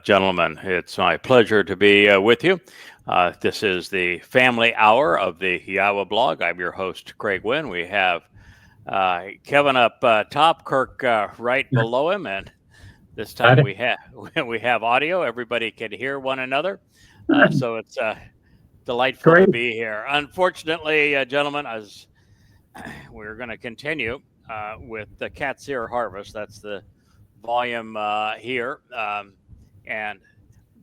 Gentlemen, it's my pleasure to be with you. This is the family hour of the YAHOWAH blog. I'm your host, Craig Winn. We have Kevin up top, Kirk right below him, and this time we have audio. Everybody can hear one another, so it's delightful to be here. Unfortunately, gentlemen, as we're going to continue with the Qatsyr harvest. That's the volume here. And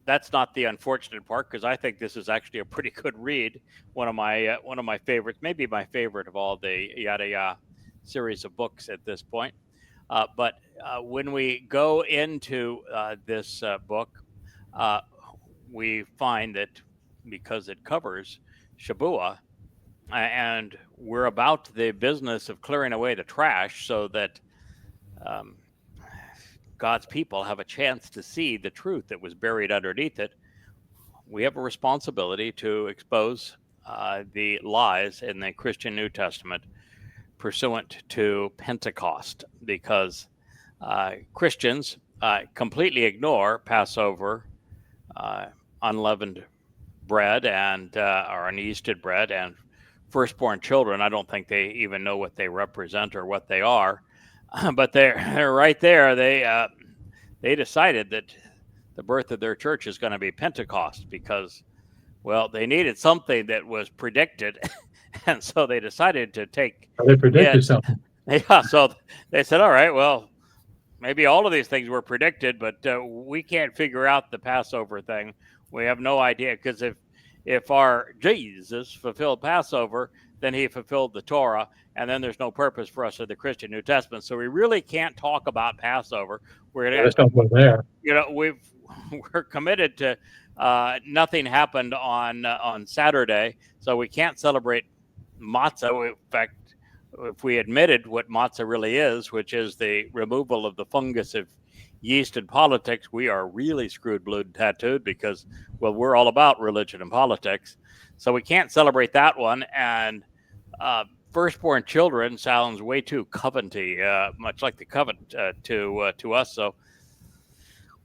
that's not the unfortunate part, because I think this is actually a pretty good read. One of my favorites, maybe my favorite of all the Yada Yahowah series of books at this point. But when we go into this book, we find that because it covers Shabbat, and we're about the business of clearing away the trash so that God's people have a chance to see the truth that was buried underneath it. We have a responsibility to expose the lies in the Christian New Testament pursuant to Pentecost, because Christians completely ignore Passover, unleavened bread, and or unyeasted bread, and firstborn children. I don't think they even know what they represent or what they are. But they're right there. They decided that the birth of their church is going to be Pentecost because, well, they needed something that was predicted, and so they decided to take. They predicted something. Yeah, so they said, all right, well, maybe all of these things were predicted, but we can't figure out the Passover thing. We have no idea, because if our Jesus fulfilled Passover, then he fulfilled the Torah, and then there's no purpose for us in the Christian New Testament. So we really can't talk about Passover. Let's don't go there. We're committed to nothing happened on Saturday, so we can't celebrate matzah. In fact, if we admitted what matzah really is, which is the removal of the fungus of yeast in politics, we are really screwed, blue, and tattooed, because, well, we're all about religion and politics. So we can't celebrate that one. And firstborn children sounds way too covenanty, much like the covenant to us. So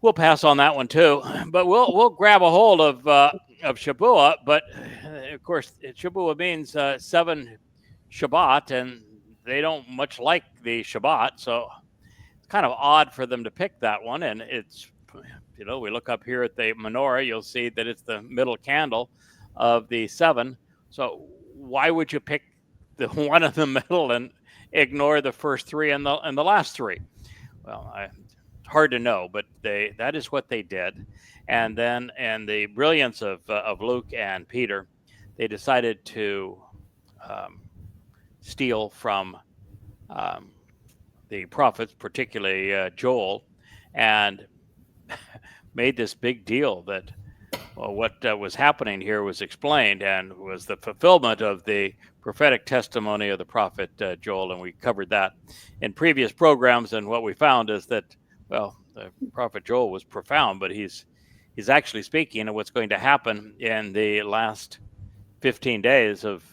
we'll pass on that one too. But we'll grab a hold of Shabbat. But of course, Shabbat means 7 Shabbat, and they don't much like the Shabbat. So it's kind of odd for them to pick that one. And it's, we look up here at the menorah, you'll see that it's the middle candle of the 7. So why would you pick the one in the middle and ignore the first 3 and the last 3? Well, it's hard to know, but that is what they did. And then, and the brilliance of Luke and Peter, they decided to steal from the prophets, particularly Joel, and made this big deal that, well, what was happening here was explained and was the fulfillment of the prophetic testimony of the prophet Joel. And we covered that in previous programs. And what we found is that, well, the prophet Joel was profound, but he's actually speaking of what's going to happen in the last 15 days of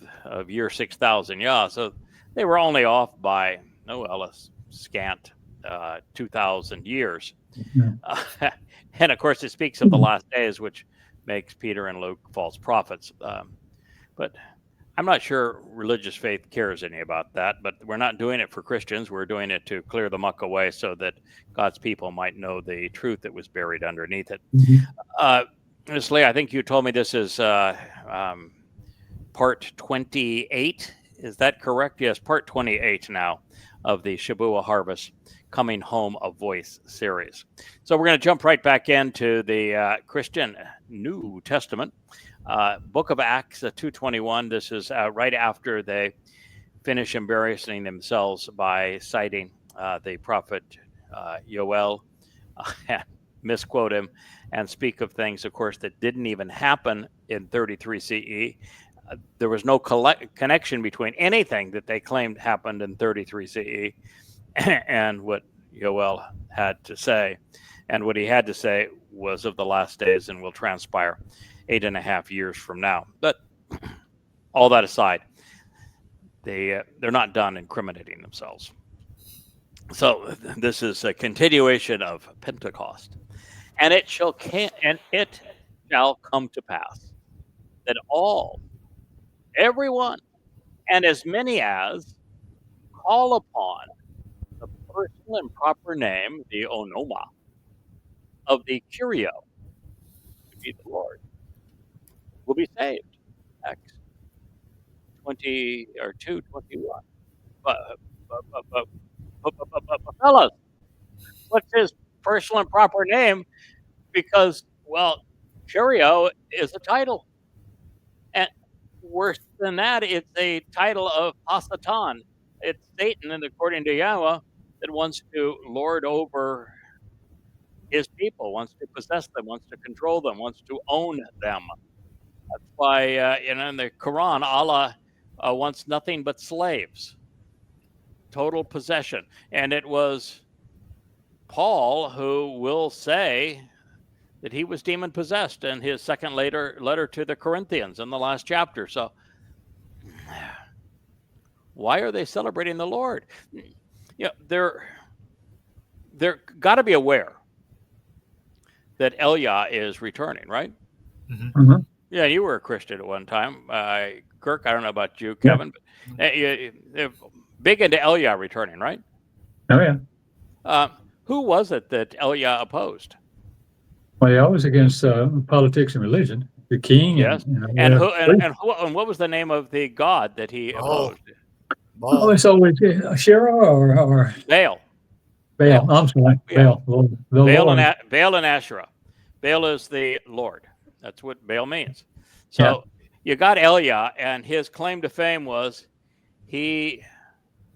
year 6,000 Yah. So they were only off by, a scant 2,000 years. Mm-hmm. And of course, it speaks of the last days, which makes Peter and Luke false prophets. But I'm not sure religious faith cares any about that. But we're not doing it for Christians. We're doing it to clear the muck away so that God's people might know the truth that was buried underneath it. Mm-hmm. Ms. Lee, I think you told me this is part 28. Is that correct? Yes, part 28 now of the Shabbat harvest Coming Home AVoice series. So we're going to jump right back into the Christian New Testament, Book of Acts 2:21. This is right after they finish embarrassing themselves by citing the prophet Yoel, misquote him, and speak of things, of course, that didn't even happen in 33 CE. There was no connection between anything that they claimed happened in 33 CE and what Yoel had to say. And what he had to say was of the last days and will transpire 8.5 years from now. But all that aside, they're not done incriminating themselves. So this is a continuation of Pentecost. And it shall come to pass that everyone, and as many as call upon the personal and proper name, the onoma of the Curio, to be the Lord, will be saved. Acts 20 or 2:21. But, fellas, what's his personal and proper name? Because, well, Curio is a title. And worse than that, it's a title of Hasatan. It's Satan, and according to Yahweh, that wants to lord over his people, wants to possess them, wants to control them, wants to own them. That's why, in the Quran, Allah wants nothing but slaves, total possession. And it was Paul who will say that he was demon possessed in his second letter to the Corinthians in the last chapter. So why are they celebrating the Lord? They're got to be aware that Elia is returning, right? Mm-hmm. Mm-hmm. Yeah, you were a Christian at one time. Kirk, I don't know about you, Kevin, but you're big into Elia returning, right? Oh, yeah. Who was it that Elia opposed? Well, he always against politics and religion. The king. Yes. And what was the name of the god that he opposed? Oh, it's always Shira or Baal. Baal. I'm sorry. Yeah. Baal. Baal and Asherah. Baal is the Lord. That's what Baal means. So you got Elia, and his claim to fame was he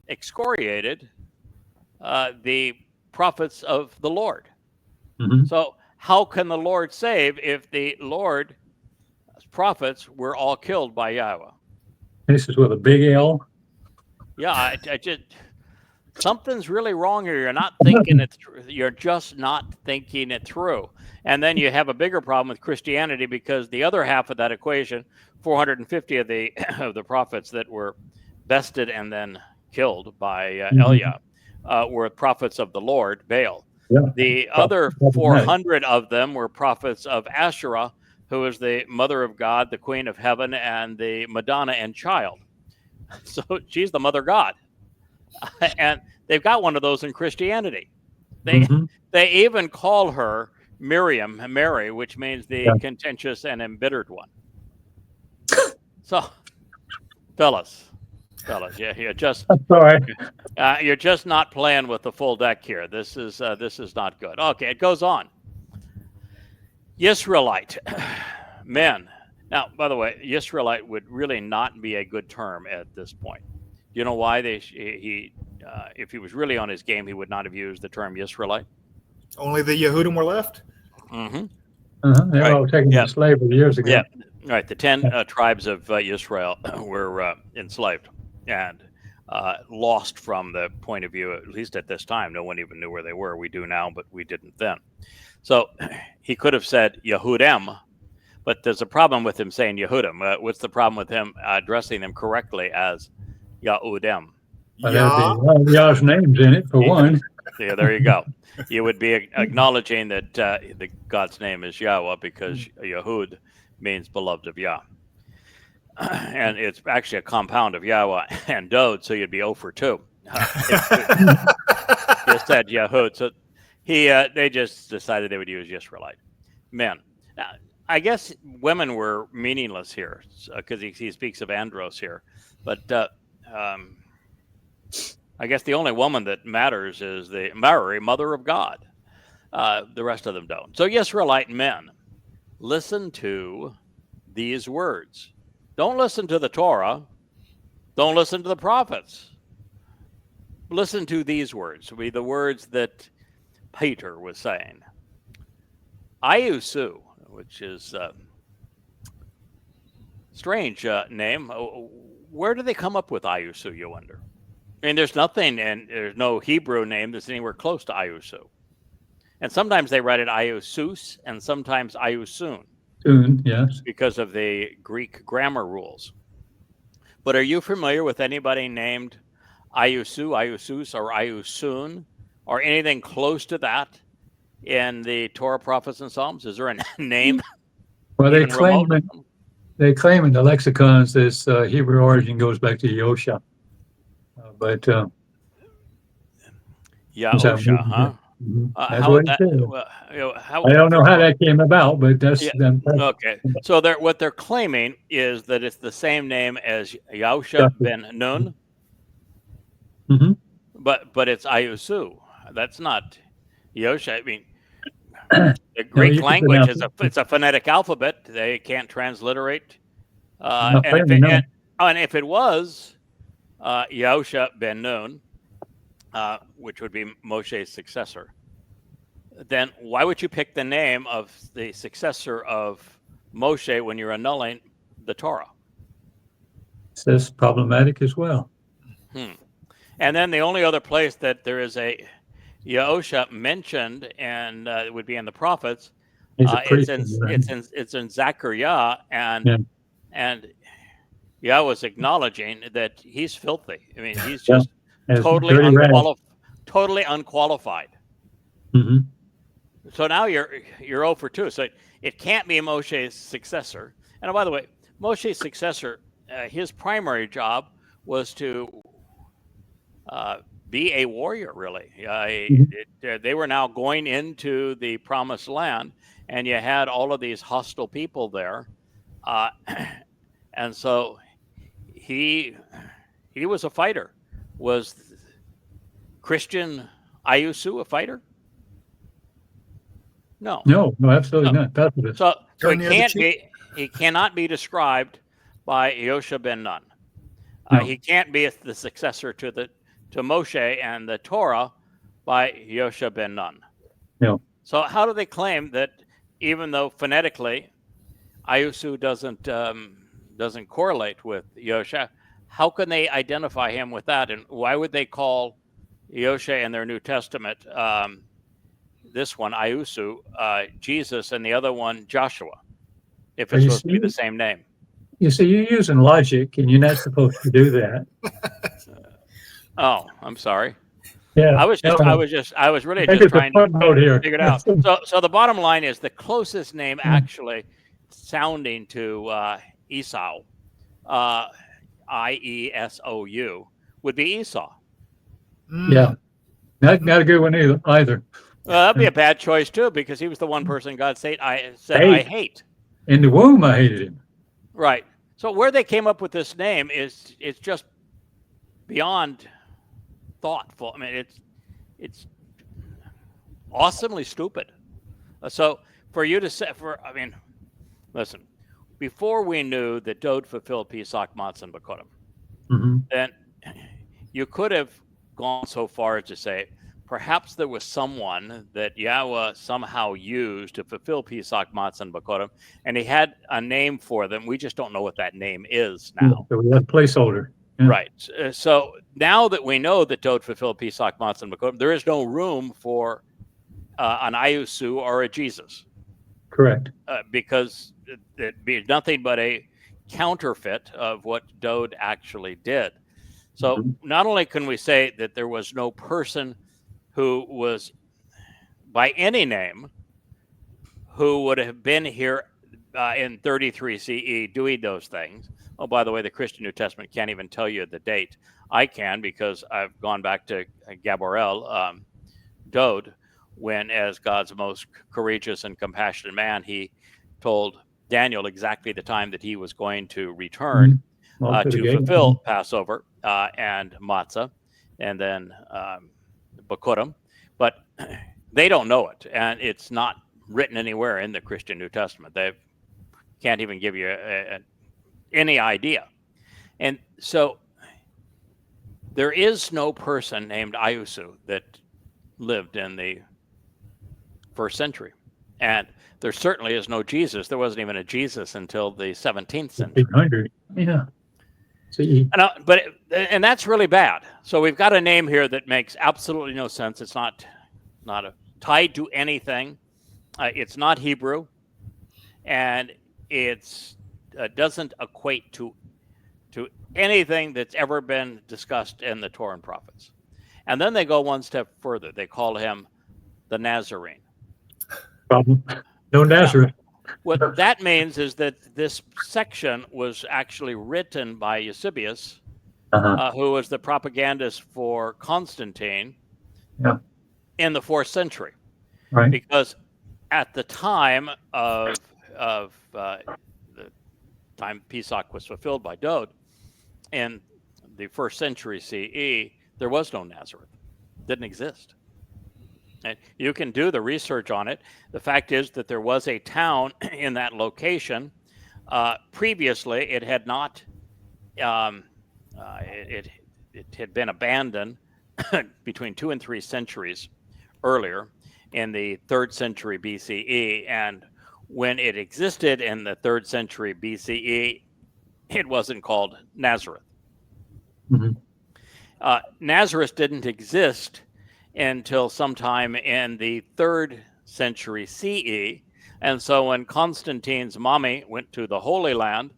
excoriated the prophets of the Lord. Mm-hmm. So how can the Lord save if the Lord's prophets were all killed by Yahweh? This is with a big L. Yeah, I just something's really wrong here. You're not thinking it through. You're just not thinking it through. And then you have a bigger problem with Christianity, because the other half of that equation, 450 of the prophets that were bested and then killed by Elia, were prophets of the Lord, Baal. Yeah. The other 400 of them were prophets of Asherah, who is the mother of God, the queen of heaven, and the Madonna and child. So she's the mother God. And they've got one of those in Christianity. They even call her Mary, which means the contentious and embittered one. So, fellas, you're just sorry. You're just not playing with the full deck here. This is not good. Okay, it goes on. Yisraelite men. Now, by the way, Yisraelite would really not be a good term at this point. You know why? If he was really on his game, he would not have used the term Yisraelite. Only the Yehudim were left? Mm-hmm. They were all taken into slavery years ago. Yeah, right. The 10 tribes of Israel were enslaved and lost from the point of view, at least at this time. No one even knew where they were. We do now, but we didn't then. So he could have said Yehudim, but there's a problem with him saying Yehudim. What's the problem with him addressing them correctly as Yahudim? Yah's name's in it, for one. Yeah, there you go. You would be acknowledging that the God's name is Yahweh, because Yahud means beloved of Yah. And it's actually a compound of Yahweh and Dod, so you'd be 0 for 2. Just said Yahud. So they just decided they would use Yisraelite men. Now, I guess women were meaningless here, because he speaks of andros here. But I guess the only woman that matters is the Mary, mother of God. The rest of them don't. So Yisraelite men, listen to these words. Don't listen to the Torah. Don't listen to the prophets. Listen to these words. Be the words that Peter was saying. Ayusu, which is a strange name. Where do they come up with Ayusu, you wonder? I mean, there's no Hebrew name that's anywhere close to Ayusu. And sometimes they write it Ayusus and sometimes Ayusun. Soon, yes. Because of the Greek grammar rules. But are you familiar with anybody named Ayusu, Ayusus, or Ayusun, or anything close to that in the Torah, prophets, and Psalms? Is there a name? Well, they even remote? claim in the lexicons this Hebrew origin goes back to Yosha. But Yahusha, huh? That's what it says. Well, I don't know how that came about, but that's okay. So what they're claiming is that it's the same name as Yahusha ben Nun, but it's Ayusu. That's not Yosha. I mean, the Greek language it's a phonetic alphabet. They can't transliterate. And if it was Yahusha ben Nun, which would be Moshe's successor, then why would you pick the name of the successor of Moshe when you're annulling the Torah? That's problematic as well. And then the only other place that there is a Yahusha mentioned, and it would be in the prophets, it's in Zechariah, and Yahweh is acknowledging that he's filthy. I mean, he's just totally unqualified. So now you're 0 for 2. So it can't be Moshe's successor. And by the way, Moshe's successor, his primary job was to be a warrior, really. They were now going into the promised land, and you had all of these hostile people there. And so he was a fighter. Was Christian Ayusu a fighter? No, absolutely not. So he cannot be described by Yosha ben Nun. He can't be the successor to Moshe and the Torah by Yosha ben Nun. No. So how do they claim that even though phonetically Ayusu doesn't correlate with Yosha, how can they identify him with that? And why would they call Yosha in their New Testament, this one, Ayusu, Jesus, and the other one, Joshua, if it's supposed to be the same name? You see, you're using logic, and you're not supposed to do that. Oh, I'm sorry. Yeah, I was really just trying to figure it out. So the bottom line is the closest name actually sounding to Esau, Iesou, would be Esau. Yeah, not a good one either. Well, that'd be a bad choice too, because he was the one person God said I hate. In the womb, I hated him. Right. So where they came up with this name it's just beyond thoughtful. I mean, it's awesomely stupid. So for you to say, listen, before we knew that Dode fulfilled Pesach, Matzah, and Bakodim, then you could have gone so far as to say, perhaps there was someone that Yahweh somehow used to fulfill Pesach, Matzah, and Bakodim, and he had a name for them. We just don't know what that name is now. So we have a placeholder. Yeah. Right. So now that we know that Dode fulfilled Pesach, Matzah, and Bakodim, there is no room for an Ayusu or a Jesus. Correct. Because it'd be nothing but a counterfeit of what Dode actually did. So not only can we say that there was no person who was by any name who would have been here in 33 CE doing those things. Oh, by the way, the Christian New Testament can't even tell you the date. I can, because I've gone back to Gabriel Dode, when, as God's most courageous and compassionate man, he told Daniel exactly the time that he was going to return to fulfill Passover and Matzah, and then Bakodim. But they don't know it, and it's not written anywhere in the Christian New Testament. They can't even give you any idea. And so there is no person named Ayusu that lived in the first century. And there certainly is no Jesus. There wasn't even a Jesus until the 17th century. 1800. Yeah. And that's really bad. So we've got a name here that makes absolutely no sense. It's not tied to anything. It's not Hebrew, and it's doesn't equate to anything that's ever been discussed in the Torah and prophets. And then they go one step further. They call him the Nazarene. problem. No Nazareth. What that means is that this section was actually written by Eusebius, who was the propagandist for Constantine in the 4th century. Right. Because at the time of the time Pesach was fulfilled by Dode in the 1st century CE, there was no Nazareth. It didn't exist. And you can do the research on it. The fact is that there was a town in that location. Previously, it had not. It had been abandoned between 2 and 3 centuries earlier in the 3rd century BCE. And when it existed in the 3rd century BCE, it wasn't called Nazareth. Nazareth didn't exist until sometime in the 3rd century CE. And so when Constantine's mommy went to the Holy Land,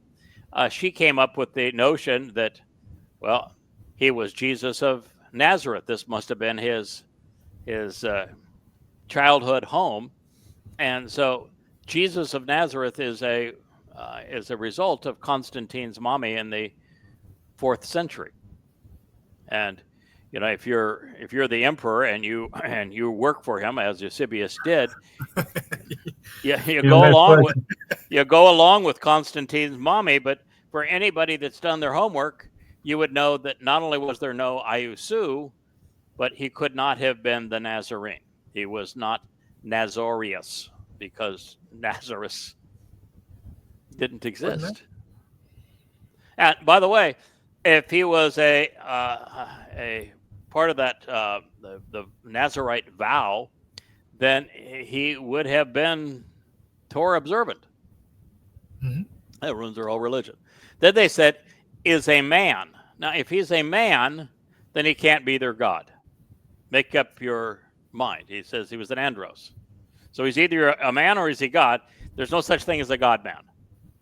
she came up with the notion that, well, he was Jesus of Nazareth. This must have been his childhood home. And so Jesus of Nazareth is a result of Constantine's mommy in the 4th century. And if you're the emperor and you work for him, as Eusebius did, you go along with Constantine's mommy. But for anybody that's done their homework, you would know that not only was there no Iusu, but he could not have been the Nazarene. He was not Nazorius, because Nazareth didn't exist. And by the way, if he was a part of that the Nazarite vow, then he would have been Torah observant. That ruins their whole religion. Then they said, is a man. Now, if he's a man, then he can't be their God. Make up your mind. He says he was an andros. So he's either a man or is he God. There's no such thing as a God man.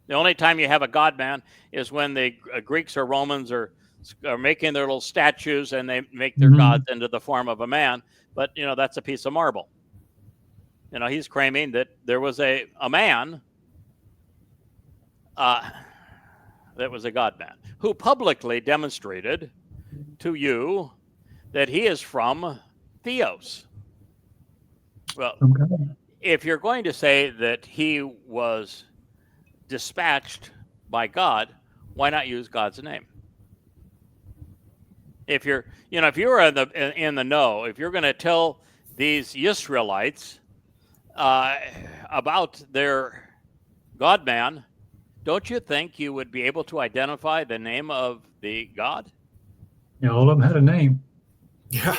The only time you have a God man is when the Greeks or Romans are making their little statues and they make their gods into the form of a man. But, that's a piece of marble. He's claiming that there was a man that was a God man who publicly demonstrated to you that he is from Theos. Well, if you're going to say that he was dispatched by God, why not use God's name? If you're in the know, if you're going to tell these Israelites about their God man, don't you think you would be able to identify the name of the God? Yeah, all of them had a name. Yeah.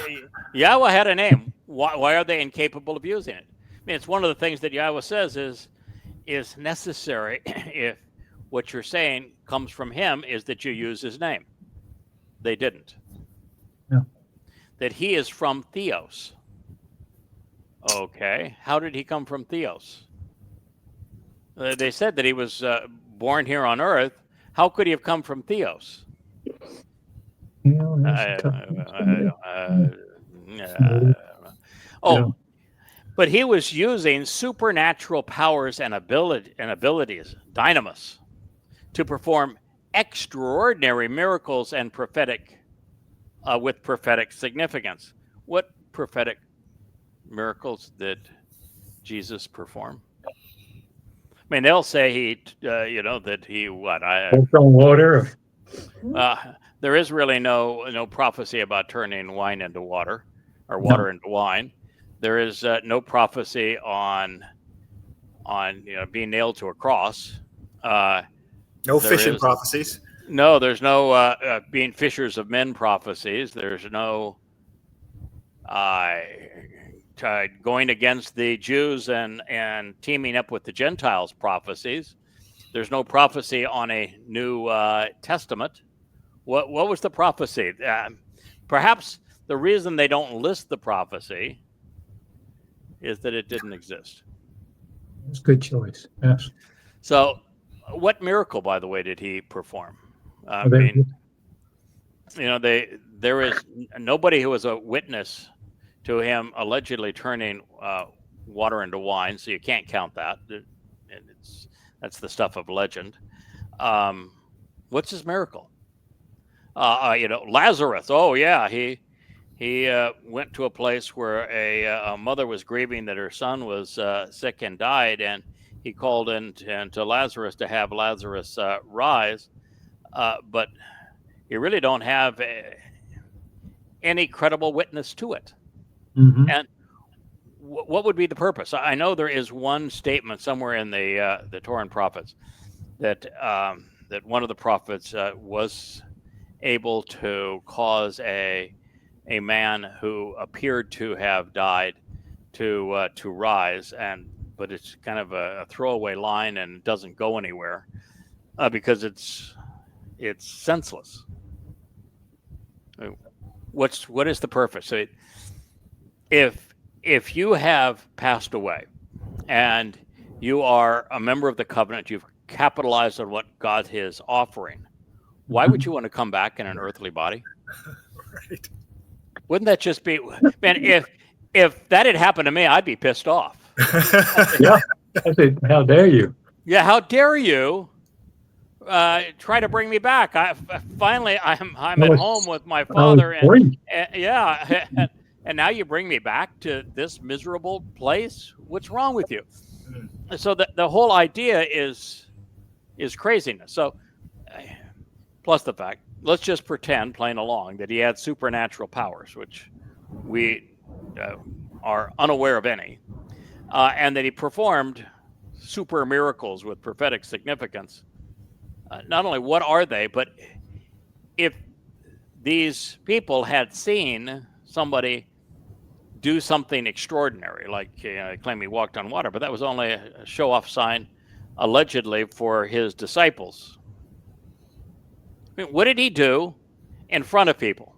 Yahweh had a name. Why are they incapable of using it? I mean, it's one of the things that Yahweh says is necessary if what you're saying comes from him is that you use his name. They didn't. Yeah. That he is from Theos. Okay. How did he come from Theos? They said that he was born here on earth. How could he have come from Theos? But he was using supernatural powers and abilities, dynamis, to perform extraordinary miracles and with prophetic significance. What prophetic miracles did Jesus perform? I mean, they'll say that he from water. There is really no prophecy about turning wine into water or water into wine. There is no prophecy on being nailed to a cross. No fishing prophecies. No, there's no being fishers of men prophecies. There's no going against the Jews and teaming up with the Gentiles prophecies. There's no prophecy on a New Testament. What was the prophecy? Perhaps the reason they don't list the prophecy is that it didn't exist. That's a good choice. Yes. So, what miracle, by the way, did he perform? There is nobody who was a witness to him allegedly turning water into wine, so you can't count that. And that's the stuff of legend. What's his miracle? Lazarus. Oh yeah, he went to a place where a mother was grieving that her son was sick and died, and he called in to Lazarus to have Lazarus rise. But you really don't have any credible witness to it. Mm-hmm. And what would be the purpose? I know there is one statement somewhere in the Torah and prophets that one of the prophets was able to cause a man who appeared to have died to rise, but it's kind of a throwaway line and doesn't go anywhere because it's senseless. What is the purpose? So if you have passed away and you are a member of the covenant, you've capitalized on what God is offering, why would you want to come back in an earthly body? Right. Wouldn't that just be, man, if that had happened to me, I'd be pissed off. Yeah. I said, how dare you? Yeah, how dare you try to bring me back? Finally, I'm at home with my father, and now you bring me back to this miserable place. What's wrong with you? So the whole idea is craziness. So plus the fact, let's just pretend, playing along, that he had supernatural powers, which we are unaware of any, and that he performed super miracles with prophetic significance. Not only what are they, but if these people had seen somebody do something extraordinary, like claim he walked on water, but that was only a show-off sign, allegedly, for his disciples. I mean, what did he do in front of people?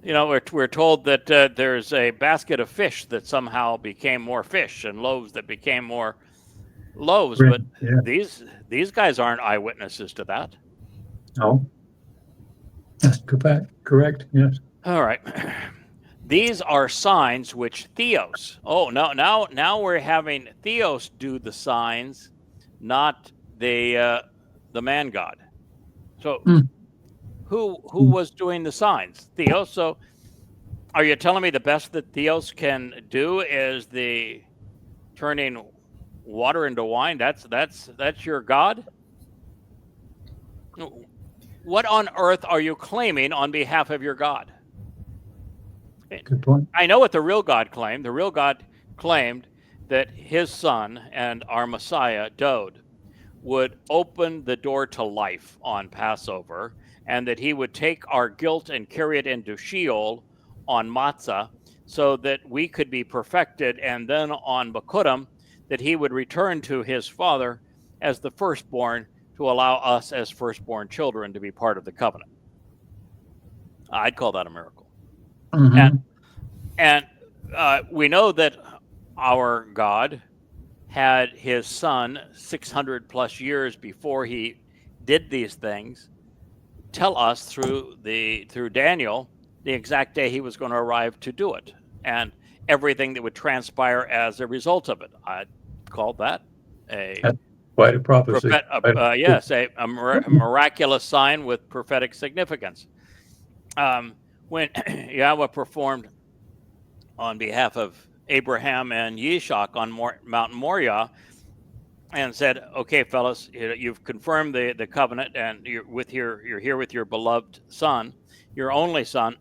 We're told that there's a basket of fish that somehow became more fish, and loaves that became more loaves. But these guys aren't eyewitnesses to that. No. That's correct. Yes. All right. These are signs which Theos. Oh, no! Now we're having Theos do the signs, not the man God. So who was doing the signs? Theos. So are you telling me the best that Theos can do is the turning water into wine? That's your God? What on earth are you claiming on behalf of your God? Good point. I know what the real God claimed. The real God claimed that his son and our Messiah, Dode, would open the door to life on Passover, and that he would take our guilt and carry it into Sheol on Matzah, so that we could be perfected, and then on Bekurim, that he would return to his father as the firstborn, to allow us as firstborn children to be part of the covenant. I'd call that a miracle. Mm-hmm. And we know that our God had his son 600 plus years before he did these things tell us through Daniel the exact day he was going to arrive to do it, and everything that would transpire as a result of it. I'd call that quite a prophecy. Yes, a miraculous sign with prophetic significance. When Yahweh performed on behalf of Abraham and Yishak on Mount Moriah, and said, "Okay, fellas, you've confirmed the covenant, and you're here with your beloved son, your only son,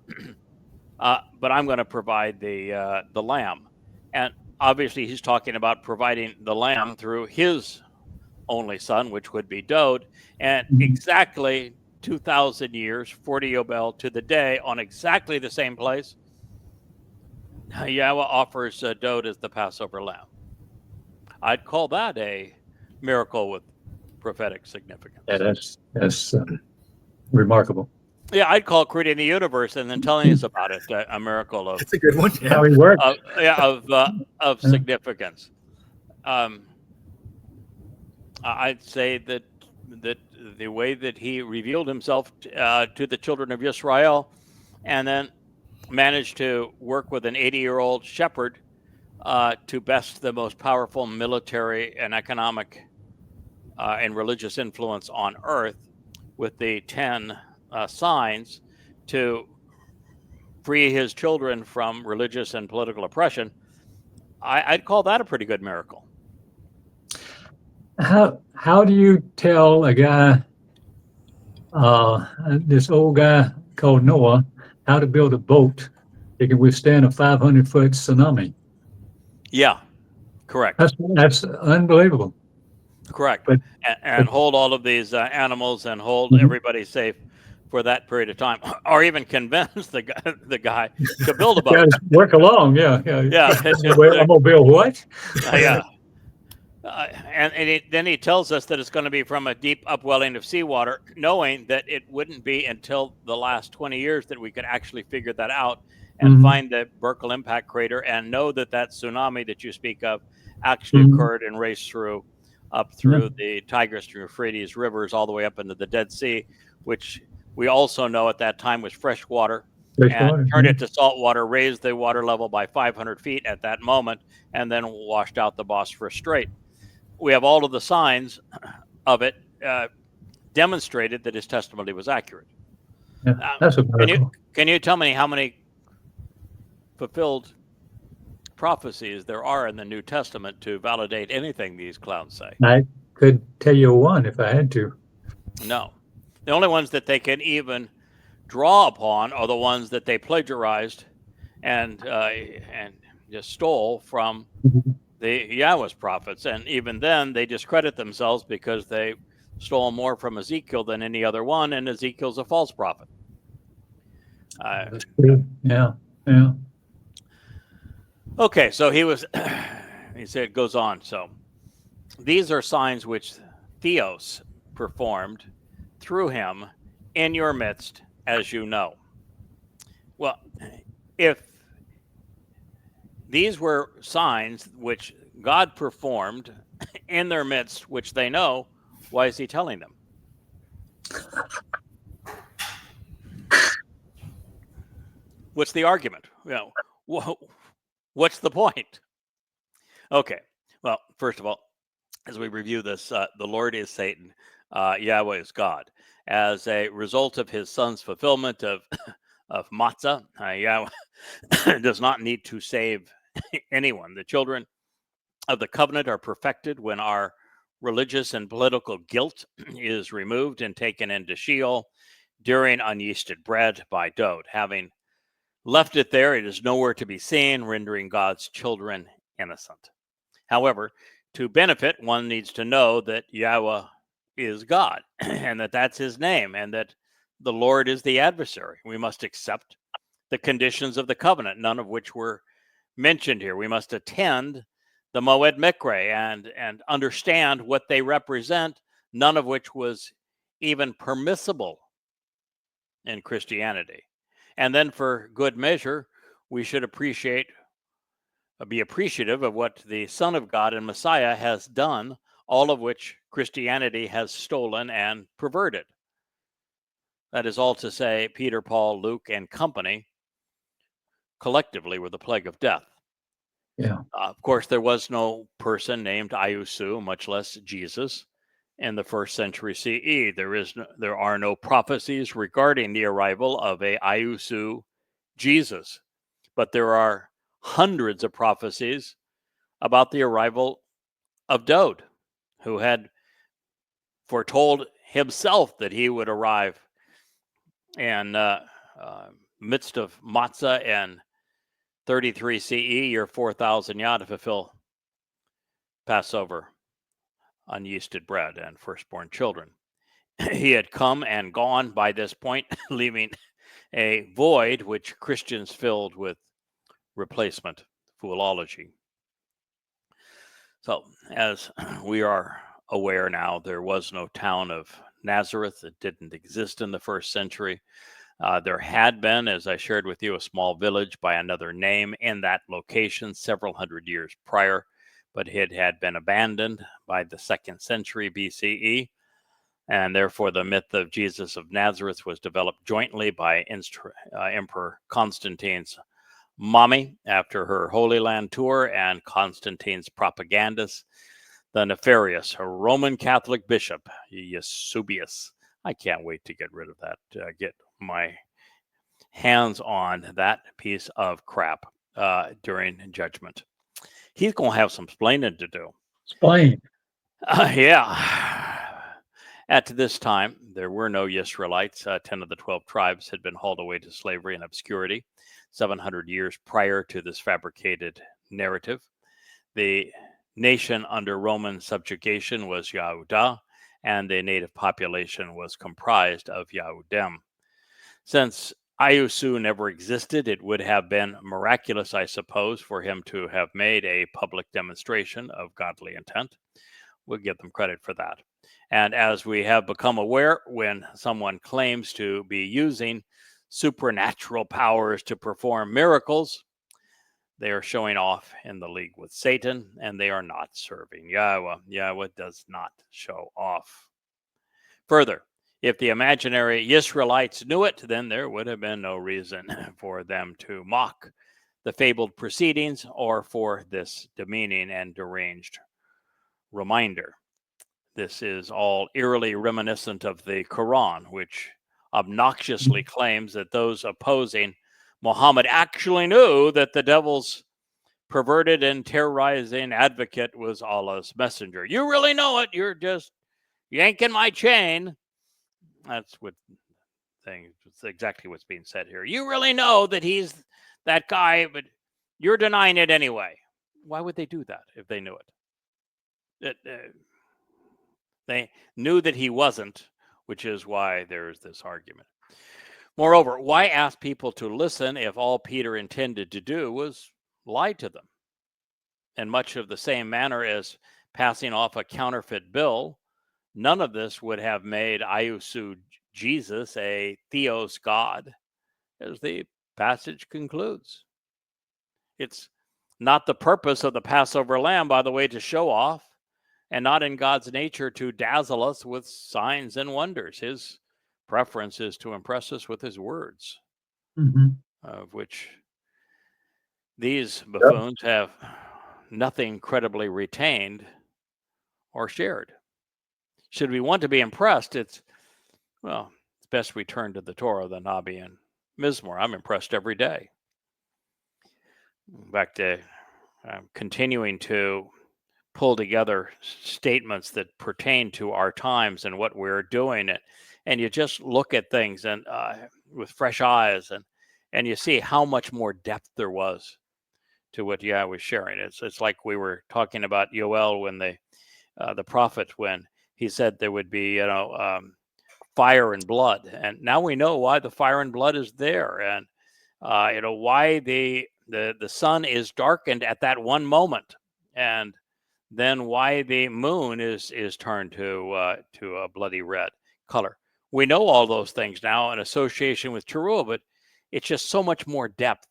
but I'm going to provide the lamb." And obviously, he's talking about providing the lamb through his only son, which would be Dode, and exactly 2,000 years, 40 Yobel to the day, on exactly the same place, Yahweh offers Dode as the Passover lamb. I'd call that a miracle with prophetic significance. Yeah, that's remarkable. Yeah, I'd call creating the universe and then telling us about it a miracle of. That's a good one. Yeah. How he works. Of significance. I'd say that the way that he revealed himself to the children of Israel, and then managed to work with an 80-year-old shepherd to best the most powerful military and economic and religious influence on earth with the 10 signs to free his children from religious and political oppression. I'd call that a pretty good miracle. How do you tell a guy, this old guy called Noah, how to build a boat that can withstand a 500-foot tsunami? Yeah, correct. That's unbelievable. Correct. But, and hold all of these animals and hold everybody safe for that period of time, or even convince the guy to build a boat. Work along, yeah. I'm gonna build what? Yeah. Then he tells us that it's going to be from a deep upwelling of seawater, knowing that it wouldn't be until the last 20 years that we could actually figure that out and find the Berkel impact crater and know that tsunami that you speak of actually occurred and raced up through the Tigris and Euphrates rivers all the way up into the Dead Sea, which we also know at that time was fresh water, and turned it to salt water, raised the water level by 500 feet at that moment, and then washed out the Bosphorus Strait. We have all of the signs of it demonstrated that his testimony was accurate. Yeah, that's a miracle. Can you tell me how many fulfilled prophecies there are in the New Testament to validate anything these clowns say? I could tell you one if I had to. No. The only ones that they can even draw upon are the ones that they plagiarized and just stole from the Yahweh's prophets. And even then, they discredit themselves because they stole more from Ezekiel than any other one, and Ezekiel's a false prophet. That's true. Yeah. Okay, so he said, it goes on. So these are signs which Theos performed through him in your midst, as you know. Well, if these were signs which God performed in their midst, which they know, why is he telling them? What's the argument? What's the point? Okay, well, first of all, as we review this, the Lord is Satan, Yahweh is God. As a result of his son's fulfillment of matzah, Yahweh does not need to save anyone. The children of the covenant are perfected when our religious and political guilt is removed and taken into Sheol during unyeasted bread by Dode. Having left it there, it is nowhere to be seen, rendering God's children innocent. However, to benefit, one needs to know that Yahweh is God and that that's his name and that the Lord is the adversary. We must accept the conditions of the covenant, none of which were mentioned here. We must attend the Moed Mikre and understand what they represent, none of which was even permissible in Christianity. And then for good measure, we should be appreciative of what the Son of God and Messiah has done, all of which Christianity has stolen and perverted. That is all to say, Peter, Paul, Luke, and company collectively were the plague of death. Yeah. Of course, there was no person named Ayusu, much less Jesus, in the 1st century CE. There are no prophecies regarding the arrival of a Ayusu Jesus, but there are hundreds of prophecies about the arrival of Dode, who had foretold himself that he would arrive in midst of matzah and 33 CE, year 4000 Yah, to fulfill Passover, unyeasted bread, and firstborn children. He had come and gone by this point, leaving a void which Christians filled with replacement foolology. So, as we are aware now, there was no town of Nazareth. It didn't exist in the 1st century. There had been, as I shared with you, a small village by another name in that location several hundred years prior, but it had been abandoned by the 2nd century BCE. And therefore, the myth of Jesus of Nazareth was developed jointly by Emperor Constantine's mommy after her Holy Land tour and Constantine's propagandist, the nefarious Roman Catholic bishop, Eusebius. I can't wait to get rid of that, get my hands on that piece of crap during judgment. He's going to have some explaining to do. Explain. Yeah. At this time, there were no Israelites. 10 of the 12 tribes had been hauled away to slavery and obscurity 700 years prior to this fabricated narrative. The nation under Roman subjugation was Yahudah, and the native population was comprised of Yahudim. Since Ayusu never existed, it would have been miraculous, I suppose, for him to have made a public demonstration of godly intent. We'll give them credit for that. And as we have become aware, when someone claims to be using supernatural powers to perform miracles, they are showing off in the league with Satan, and they are not serving Yahweh. Yahweh does not show off. Further, if the imaginary Israelites knew it, then there would have been no reason for them to mock the fabled proceedings or for this demeaning and deranged reminder. This is all eerily reminiscent of the Quran, which obnoxiously claims that those opposing Muhammad actually knew that the devil's perverted and terrorizing advocate was Allah's messenger. You really know it. You're just yanking my chain. That's exactly what's being said here. You really know that he's that guy, but you're denying it anyway. Why would they do that if they knew it? They knew that he wasn't, which is why there's this argument. Moreover, why ask people to listen if all Peter intended to do was lie to them? In much of the same manner as passing off a counterfeit bill, none of this would have made Ayusu Jesus a theos god, as the passage concludes. It's not the purpose of the Passover lamb, by the way, to show off, and not in God's nature to dazzle us with signs and wonders. His preference is to impress us with his words, of which these buffoons have nothing credibly retained or shared. Should we want to be impressed, it's best we turn to the Torah, the Nabi, and Mizmor. I'm impressed every day. In fact, I'm continuing to pull together statements that pertain to our times and what we're doing, and you just look at things and with fresh eyes, and you see how much more depth there was to what Yah was sharing. It's like we were talking about Yoel when the prophet, when he said there would be fire and blood, and now we know why the fire and blood is there, and why the sun is darkened at that one moment, and then why the moon is turned to a bloody red color. We know all those things now in association with Towrah, but it's just so much more depth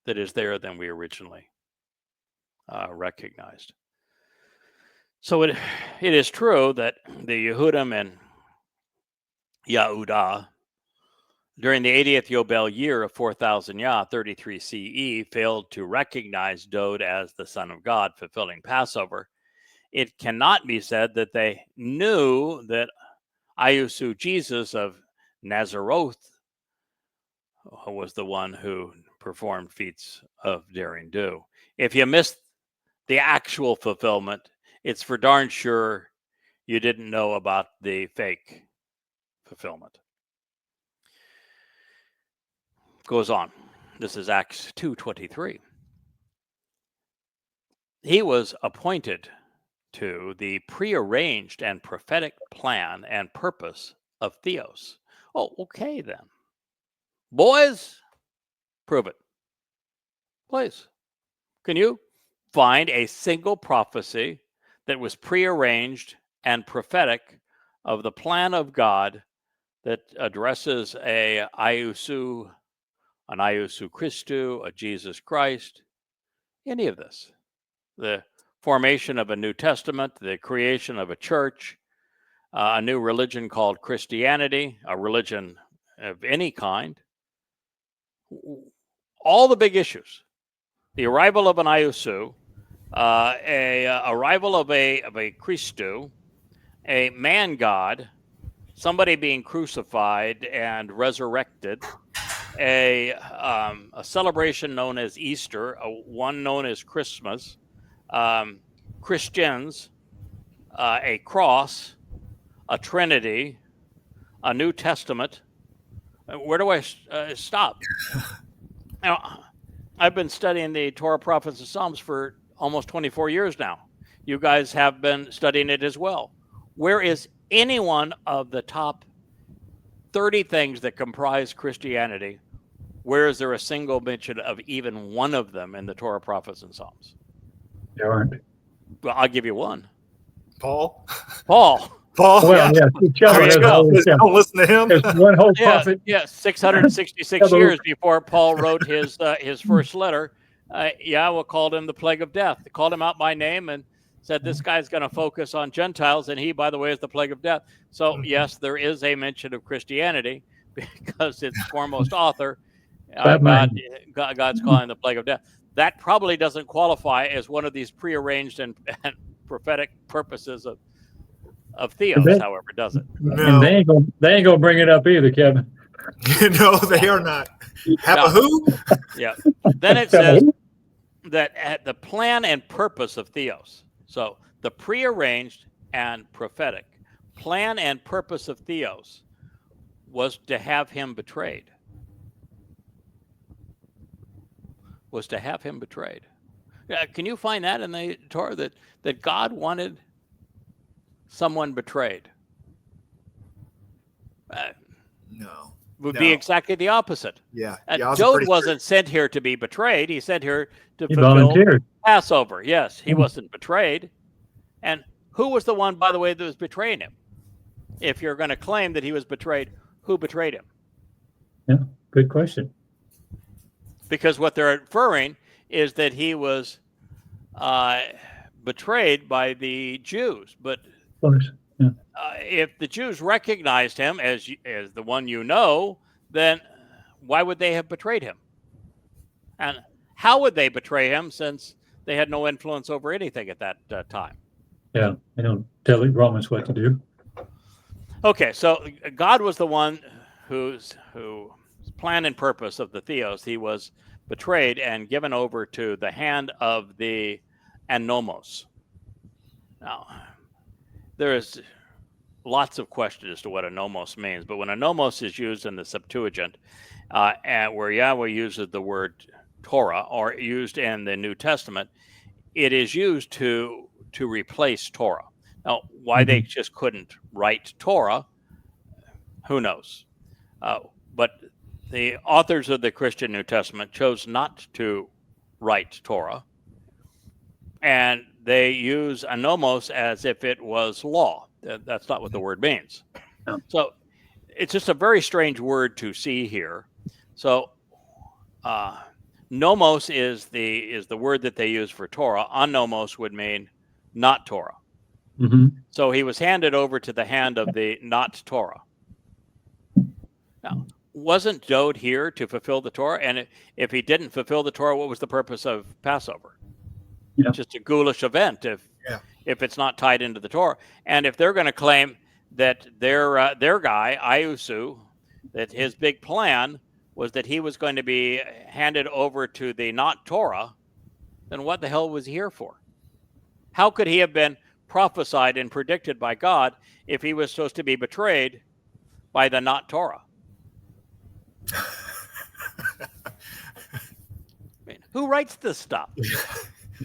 that is there than we originally recognized. So it is true that the Yehudim and Yahudah during the 80th Yobel year of 4000 Yah, 33 CE, failed to recognize Dod as the Son of God, fulfilling Passover. It cannot be said that they knew that Ayusu Jesus of Nazareth was the one who performed feats of daring do. If you missed the actual fulfillment, it's for darn sure you didn't know about the fake fulfillment. Goes on. This is Acts 2:23. He was appointed to the prearranged and prophetic plan and purpose of Theos. Oh, okay then. Boys, prove it. Please. Can you find a single prophecy that was prearranged and prophetic of the plan of God that addresses an Ayusu Christu, a Jesus Christ, any of this? The formation of a New Testament, the creation of a church, a new religion called Christianity, a religion of any kind. All the big issues: the arrival of an Ayusu, arrival of a Christu, a man god, somebody being crucified and resurrected, a celebration known as Easter, one known as Christmas, Christians, a cross, a Trinity, a New Testament. Where do I stop? Now, I've been studying the Torah, Prophets, and Psalms for almost 24 years now. You guys have been studying it as well. Where is any one of the top 30 things that comprise Christianity? Where is there a single mention of even one of them in the Torah, Prophets, and Psalms? There aren't. Well, I'll give you one. Paul. Well, yeah. There you go. Don't listen to him. There's one whole prophet. Yeah, 666 years before Paul wrote his first letter, Yahweh called him the plague of death. He called him out by name and said, this guy's going to focus on Gentiles, and he, by the way, is the plague of death. So, yes, there is a mention of Christianity because its foremost author, God's calling the plague of death. That probably doesn't qualify as one of these prearranged and prophetic purposes of theos, however, does it? No. And they ain't gonna bring it up either, Kevin. No, they are not. Have a who? Yeah. Then it says that at the plan and purpose of theos. So the prearranged and prophetic plan and purpose of theos was to have him betrayed. Was to have him betrayed. Can you find that in the Torah that God wanted someone betrayed? No. Would be exactly the opposite. Yeah. Job wasn't sent here to be betrayed. He sent here to fulfill Passover. Yes, he wasn't betrayed. And who was the one, by the way, that was betraying him? If you're going to claim that he was betrayed, who betrayed him? Yeah, good question. Because what they're inferring is that he was betrayed by the Jews. But if the Jews recognized him as the one you know, then why would they have betrayed him? And how would they betray him since they had no influence over anything at that time? Yeah, they don't tell the Romans what to do. Okay, so God was the one whose plan and purpose of the theos, he was betrayed and given over to the hand of the anomos. Now, there is lots of questions as to what anomos means, but when anomos is used in the Septuagint, and where Yahweh uses the word Torah, or used in the New Testament, it is used to replace Torah. Now, why they just couldn't write Torah, who knows? But the authors of the Christian New Testament chose not to write Torah, and they use anomos as if it was law. That's not what the word means. No. So it's just a very strange word to see here. So nomos is the word that they use for Torah. Anomos would mean not Torah. Mm-hmm. So he was handed over to the hand of the not Torah. Now, wasn't Dode here to fulfill the Torah? And if he didn't fulfill the Torah, what was the purpose of Passover? Yeah. Just a ghoulish event if it's not tied into the Torah. And if they're going to claim that their guy, Ayusu, that his big plan was that he was going to be handed over to the not Torah, then what the hell was he here for? How could he have been prophesied and predicted by God if he was supposed to be betrayed by the not Torah? I mean, who writes this stuff?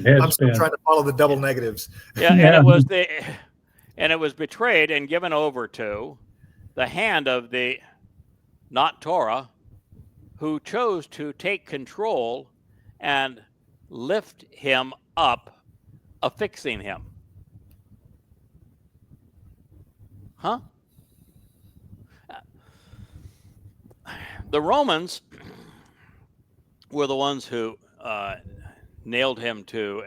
I'm still trying to follow the double negatives. Yeah, and it was betrayed and given over to the hand of the not Torah, who chose to take control and lift him up, affixing him. Huh? The Romans were the ones who nailed him to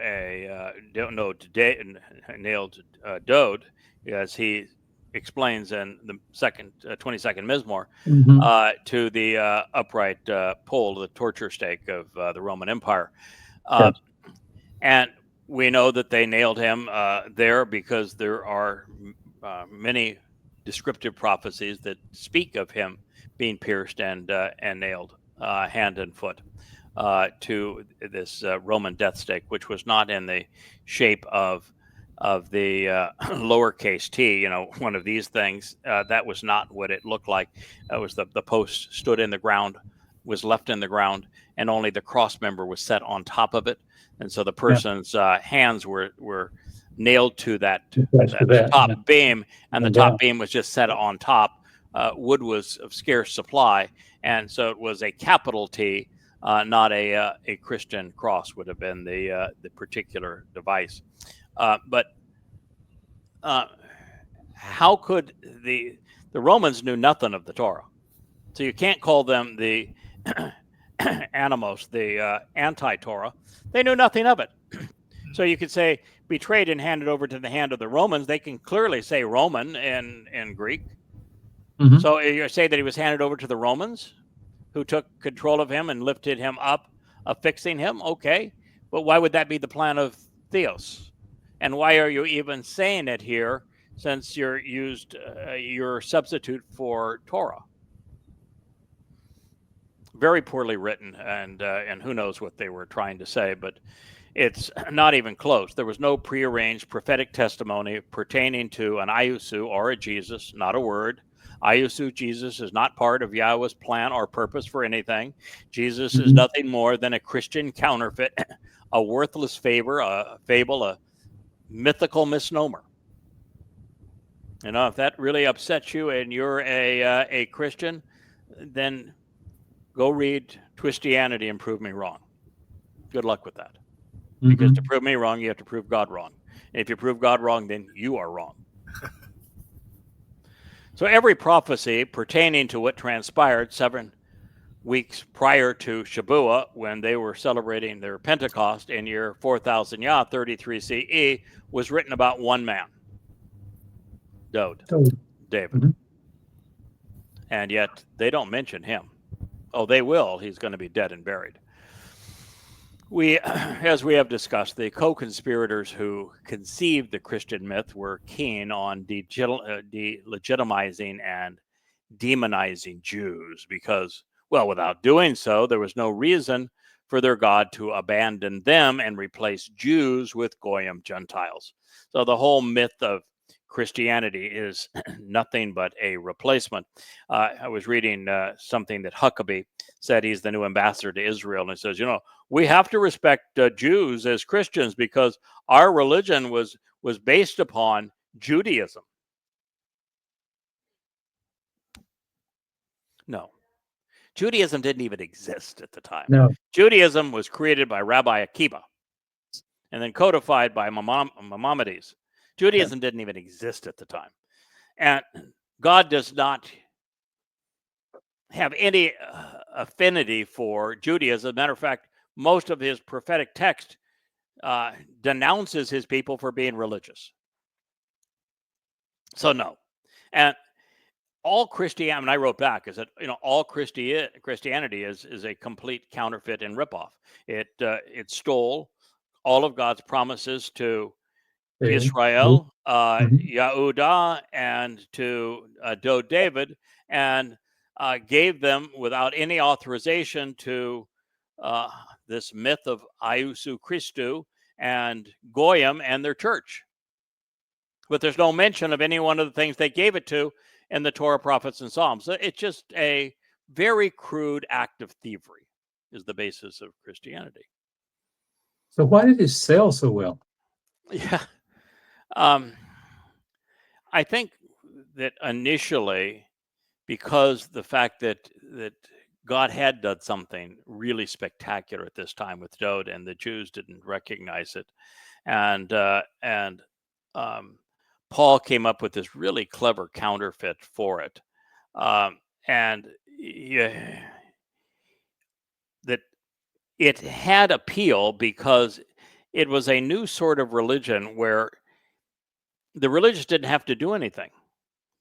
nailed Dode as he explains in the 22nd Mizmor, Mhm. to the upright pole, the torture stake of the Roman Empire. Yes. And we know that they nailed him there because there are many descriptive prophecies that speak of him being pierced and nailed hand and foot to this Roman death stake, which was not in the shape of the lowercase t, one of these things. That was not what it looked like. It was the post stood in the ground, was left in the ground, and only the cross member was set on top of it. And so the person's hands were nailed to that top beam, and the top beam was just set on top. Wood was of scarce supply, and so it was a capital T, not a Christian cross would have been the particular device. But how could the Romans knew nothing of the Torah, so you can't call them the animos, the anti-Torah. They knew nothing of it. So you could say betrayed and handed over to the hand of the Romans. They can clearly say Roman in Greek. Mhm. So you say that he was handed over to the Romans, who took control of him and lifted him up, affixing him. Okay, but why would that be the plan of Theos? And why are you even saying it here, since you're used your substitute for Torah? Very poorly written, and who knows what they were trying to say, but it's not even close. There was no prearranged prophetic testimony pertaining to an Ayusu or a Jesus, not a word. Ayusu, Jesus, is not part of Yahweh's plan or purpose for anything. Jesus is nothing more than a Christian counterfeit, a worthless fable, a mythical misnomer. If that really upsets you and you're a Christian, then go read Twistianity and prove me wrong. Good luck with that. Because to prove me wrong, you have to prove God wrong. And if you prove God wrong, then you are wrong. So every prophecy pertaining to what transpired 7 weeks prior to Shabbat, when they were celebrating their Pentecost in year 4000 Yah, 33 CE, was written about one man, David. And yet they don't mention him. Oh, they will. He's going to be dead and buried. As we have discussed, the co-conspirators who conceived the Christian myth were keen on delegitimizing and demonizing Jews because, well, without doing so, there was no reason for their God to abandon them and replace Jews with Goyim Gentiles. So the whole myth of Christianity is nothing but a replacement. I was reading something that Huckabee said. He's the new ambassador to Israel, and he says, we have to respect Jews as Christians because our religion was based upon Judaism. No. Judaism didn't even exist at the time. No. Judaism was created by Rabbi Akiva and then codified by Maimonides. Judaism didn't even exist at the time. And God does not have any affinity for Judaism. As a matter of fact, most of his prophetic text denounces his people for being religious. So no. And all Christianity, and I wrote back, is that all Christianity is a complete counterfeit and ripoff. It stole all of God's promises to Israel, Yehudah, and to David, and gave them without any authorization to this myth of Ayusu Christu and Goyim and their church. But there's no mention of any one of the things they gave it to in the Torah, prophets, and Psalms. So it's just a very crude act of thievery is the basis of Christianity. So why did it sell so well? Yeah. I think that initially, because the fact that God had done something really spectacular at this time with Dode, and the Jews didn't recognize it, and Paul came up with this really clever counterfeit for it, and that it had appeal because it was a new sort of religion where the religious didn't have to do anything.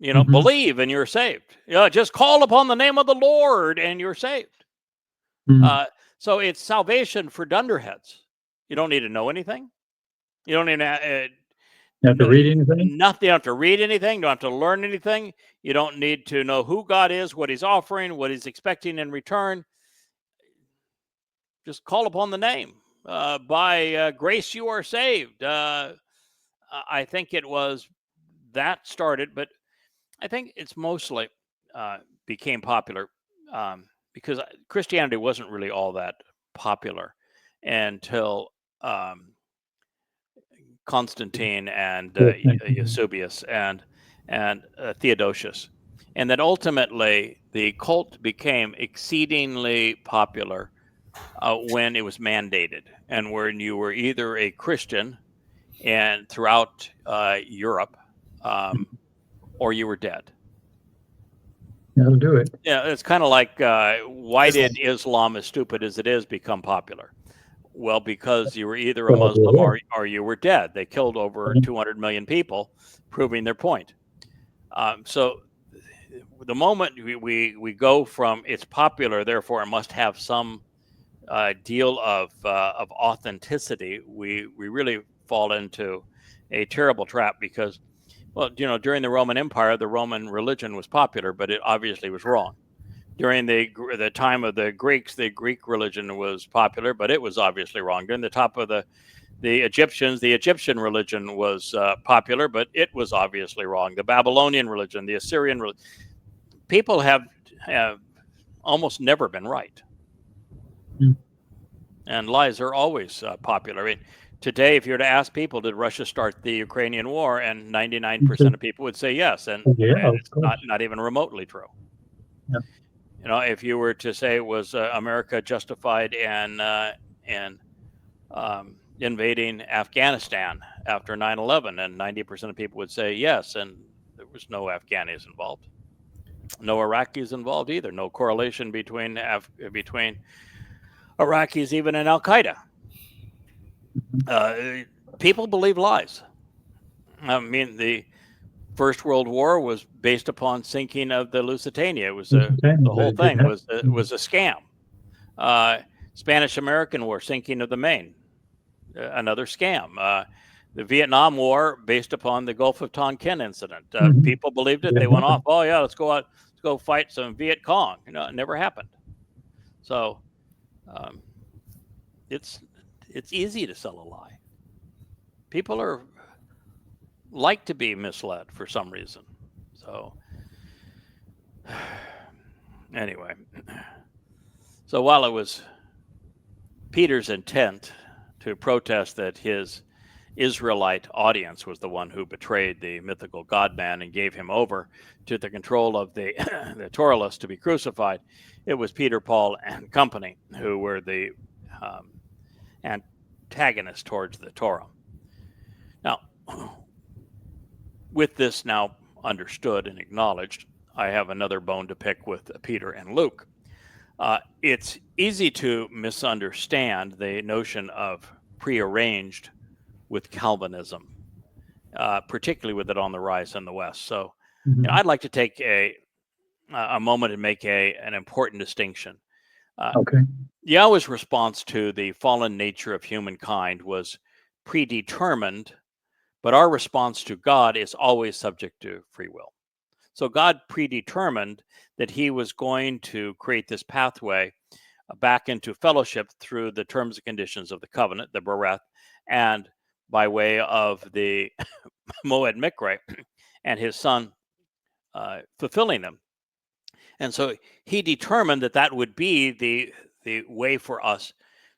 believe and you're saved. Just call upon the name of the Lord and you're saved. So it's salvation for dunderheads. You don't need to know anything. You don't even have to read anything. Nothing. You don't have to read anything. You don't have to learn anything. You don't need to know who God is, what He's offering, what He's expecting in return. Just call upon the name. By grace you are saved. I think it was that started, but I think it's mostly became popular because Christianity wasn't really all that popular until Constantine and Eusebius and Theodosius. And then ultimately the cult became exceedingly popular when it was mandated, and when you were either a Christian and throughout Europe, or you were dead. That'll do it. Yeah, it's kind of like why did Islam, as stupid as it is, become popular? Well, because you were either a Muslim or you were dead. They killed over 200 million people, proving their point. So the moment we go from it's popular, therefore it must have some deal of authenticity, we really fall into a terrible trap because, well, during the Roman Empire, the Roman religion was popular, but it obviously was wrong. During the time of the Greeks, the Greek religion was popular, but it was obviously wrong. During the top of the Egyptians, the Egyptian religion was popular, but it was obviously wrong. The Babylonian religion, the Assyrian religion, people have almost never been right. And lies are always popular. I mean, today, if you were to ask people, did Russia start the Ukrainian war? And 99% of people would say yes. And it's not even remotely true. Yeah. If you were to say, was America justified in invading Afghanistan after 9/11? And 90% of people would say yes. And there was no Afghanis involved. No Iraqis involved either. No correlation between Iraqis even in Al-Qaeda. People believe lies. I mean, the First World War was based upon sinking of the Lusitania. It was the whole thing was a scam. Spanish-American War, sinking of the Maine, another scam. The Vietnam War, based upon the Gulf of Tonkin incident. People believed it. They went off. Oh yeah, let's go out. Let's go fight some Viet Cong. It never happened. So it's easy to sell a lie. People like to be misled for some reason. So anyway, so while it was Peter's intent to protest that his Israelite audience was the one who betrayed the mythical God-man and gave him over to the control of the Torahlists to be crucified, it was Peter, Paul, and company who were the antagonists towards the Torah. Now, with this now understood and acknowledged, I have another bone to pick with Peter and Luke. It's easy to misunderstand the notion of prearranged with Calvinism, particularly with it on the rise in the West. So I'd like to take a moment and make an important distinction. Yahweh's response to the fallen nature of humankind was predetermined, but our response to God is always subject to free will. So God predetermined that he was going to create this pathway back into fellowship through the terms and conditions of the covenant, the Bereth, and by way of the Moed Mikre and his son fulfilling them. And so he determined that would be the way for us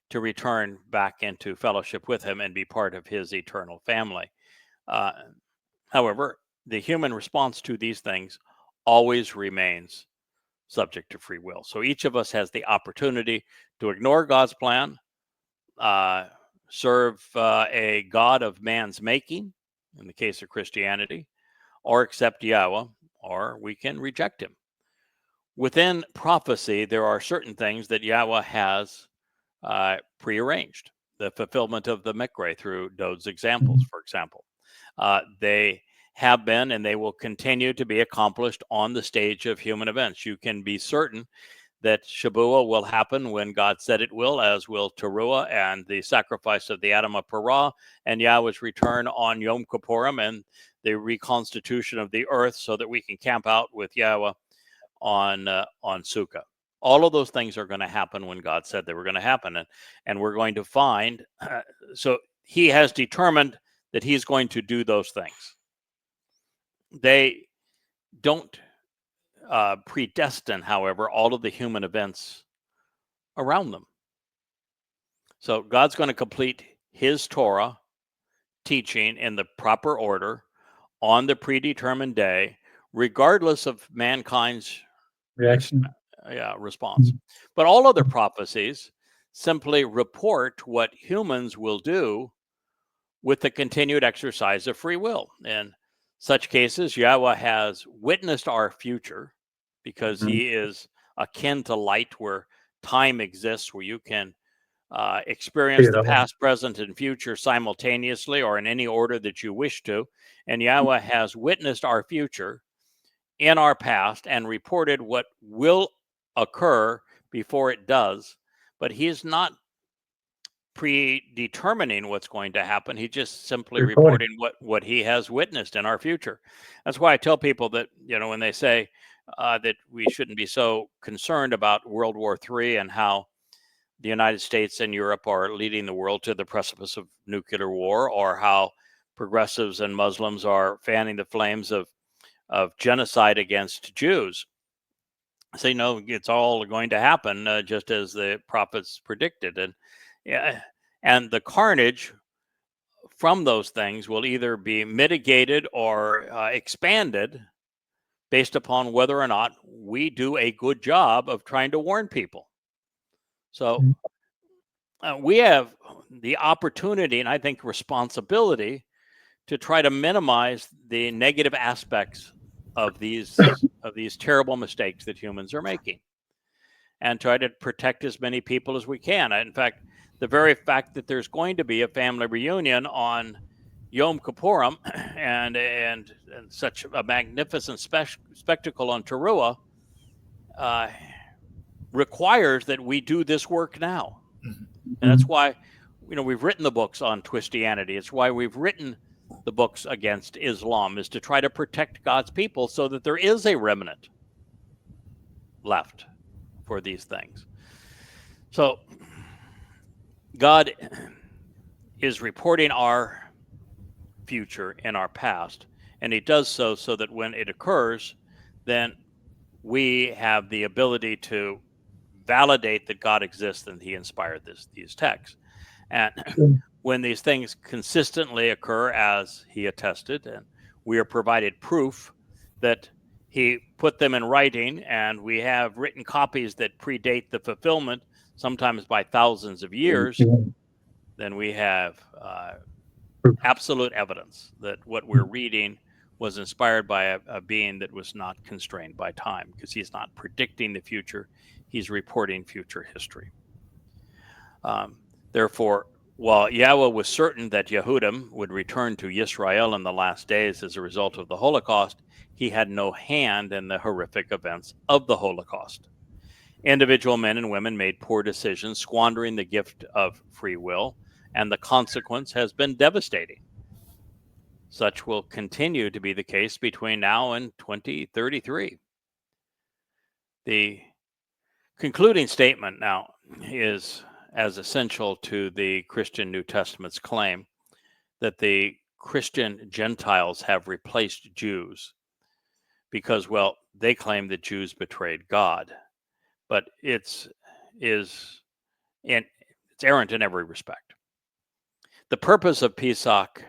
to return back into fellowship with him and be part of his eternal family. However, the human response to these things always remains subject to free will. So each of us has the opportunity to ignore God's plan, serve a God of man's making, in the case of Christianity, or accept Yahweh, or we can reject him. Within prophecy, there are certain things that Yahweh has prearranged. The fulfillment of the Mikre through Dod's examples, for example. They have been, and they will continue to be accomplished on the stage of human events. You can be certain that Shabuah will happen when God said it will, as will Towrah and the sacrifice of the Adam of Parah, and Yahweh's return on Yom Kippurim and the reconstitution of the earth so that we can camp out with Yahweh on Sukkah. All of those things are going to happen when God said they were going to happen. And we're going to find, so he has determined that he's going to do those things. They don't predestine, however, all of the human events around them. So God's going to complete his Torah teaching in the proper order on the predetermined day, regardless of mankind's Reaction. response. But all other prophecies simply report what humans will do with the continued exercise of free will. In such cases, Yahweh has witnessed our future because he is akin to light, where time exists, where you can experience the past, present, and future simultaneously or in any order that you wish to. And Yahweh has witnessed our future in our past and reported what will occur before it does. But he is not predetermining what's going to happen. He's just simply reporting what he has witnessed in our future. That's why I tell people that, when they say that we shouldn't be so concerned about World War III and how the United States and Europe are leading the world to the precipice of nuclear war, or how progressives and Muslims are fanning the flames of genocide against Jews. Say, no, it's all going to happen just as the prophets predicted. And the carnage from those things will either be mitigated or expanded based upon whether or not we do a good job of trying to warn people. So we have the opportunity, and I think responsibility, to try to minimize the negative aspects of these terrible mistakes that humans are making, and try to protect as many people as we can. In fact, the very fact that there's going to be a family reunion on Yom Kippurim and such a magnificent spectacle on Towrah requires that we do this work now. And that's why, we've written the books on Twistianity. It's why we've written the books against Islam, is to try to protect God's people so that there is a remnant left for these things. So God is reporting our future in our past, and he does so that when it occurs, then we have the ability to validate that God exists and he inspired these texts. And when these things consistently occur as he attested, and we are provided proof that he put them in writing, and we have written copies that predate the fulfillment, sometimes by thousands of years, then we have absolute evidence that what we're reading was inspired by a being that was not constrained by time, because he's not predicting the future, he's reporting future history. Therefore, while Yahweh was certain that Yehudim would return to Yisrael in the last days as a result of the Holocaust, he had no hand in the horrific events of the Holocaust. Individual men and women made poor decisions, squandering the gift of free will, and the consequence has been devastating. Such will continue to be the case between now and 2033. The concluding statement now is as essential to the Christian New Testament's claim that the Christian Gentiles have replaced Jews because, well, they claim that Jews betrayed God, but it's errant in every respect. The purpose of Pesach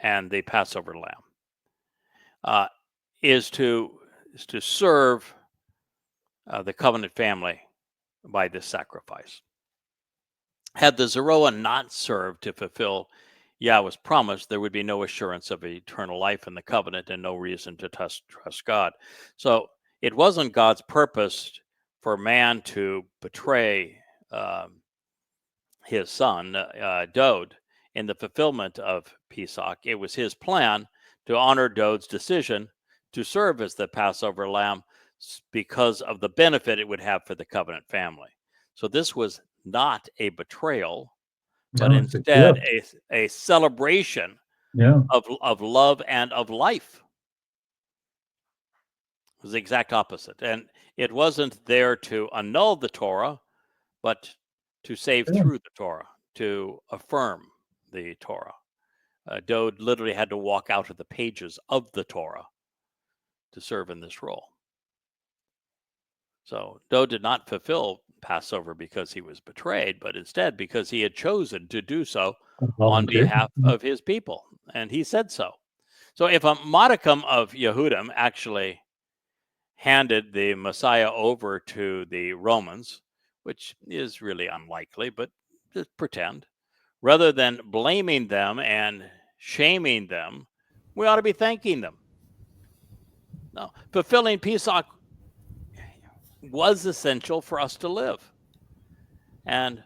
and the Passover lamb is to serve the covenant family by this sacrifice. Had the Zerah not served to fulfill Yahweh's promise, there would be no assurance of eternal life in the covenant and no reason to trust God. So it wasn't God's purpose for man to betray his son, Dowd, in the fulfillment of Pesach. It was his plan to honor Dode's decision to serve as the Passover lamb because of the benefit it would have for the covenant family. So this was not a betrayal, but No, it's a instead gift. a celebration Yeah. of love and of life. It was the exact opposite. And it wasn't there to annul the Torah, but to save Yeah. through the Torah, to affirm the Torah. Dode literally had to walk out of the pages of the Torah to serve in this role. So Dode did not fulfill Passover because he was betrayed, but instead because he had chosen to do so on behalf of his people. And he said so. So if a modicum of Yehudim actually handed the Messiah over to the Romans, which is really unlikely, but just pretend, rather than blaming them and shaming them, we ought to be thanking them. No, fulfilling Pesach was essential for us to live. And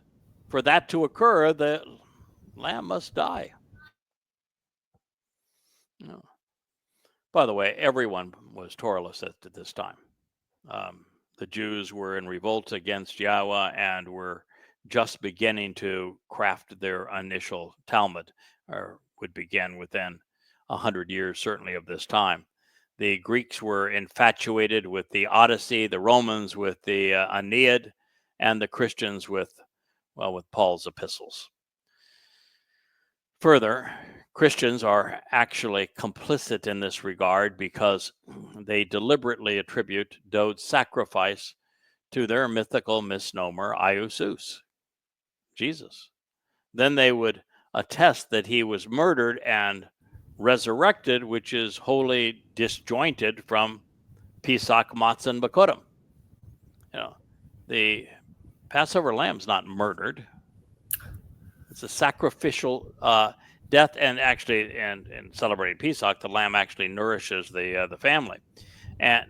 for that to occur, the lamb must die. No. By the way, everyone was Torahless at this time. The Jews were in revolt against Yahowah and were just beginning to craft their initial Talmud, or would begin within 100 years, certainly, of this time. The Greeks were infatuated with the Odyssey, the Romans with the Aeneid, and the Christians with Paul's epistles. Further, Christians are actually complicit in this regard because they deliberately attribute Dode's sacrifice to their mythical misnomer, Iusus, Jesus. Then they would attest that he was murdered and resurrected, which is wholly disjointed from Pesach, Matzah, and Bakurim. The Passover lamb's not murdered. It's a sacrificial death, and actually, in celebrating Pesach, the lamb actually nourishes the family, and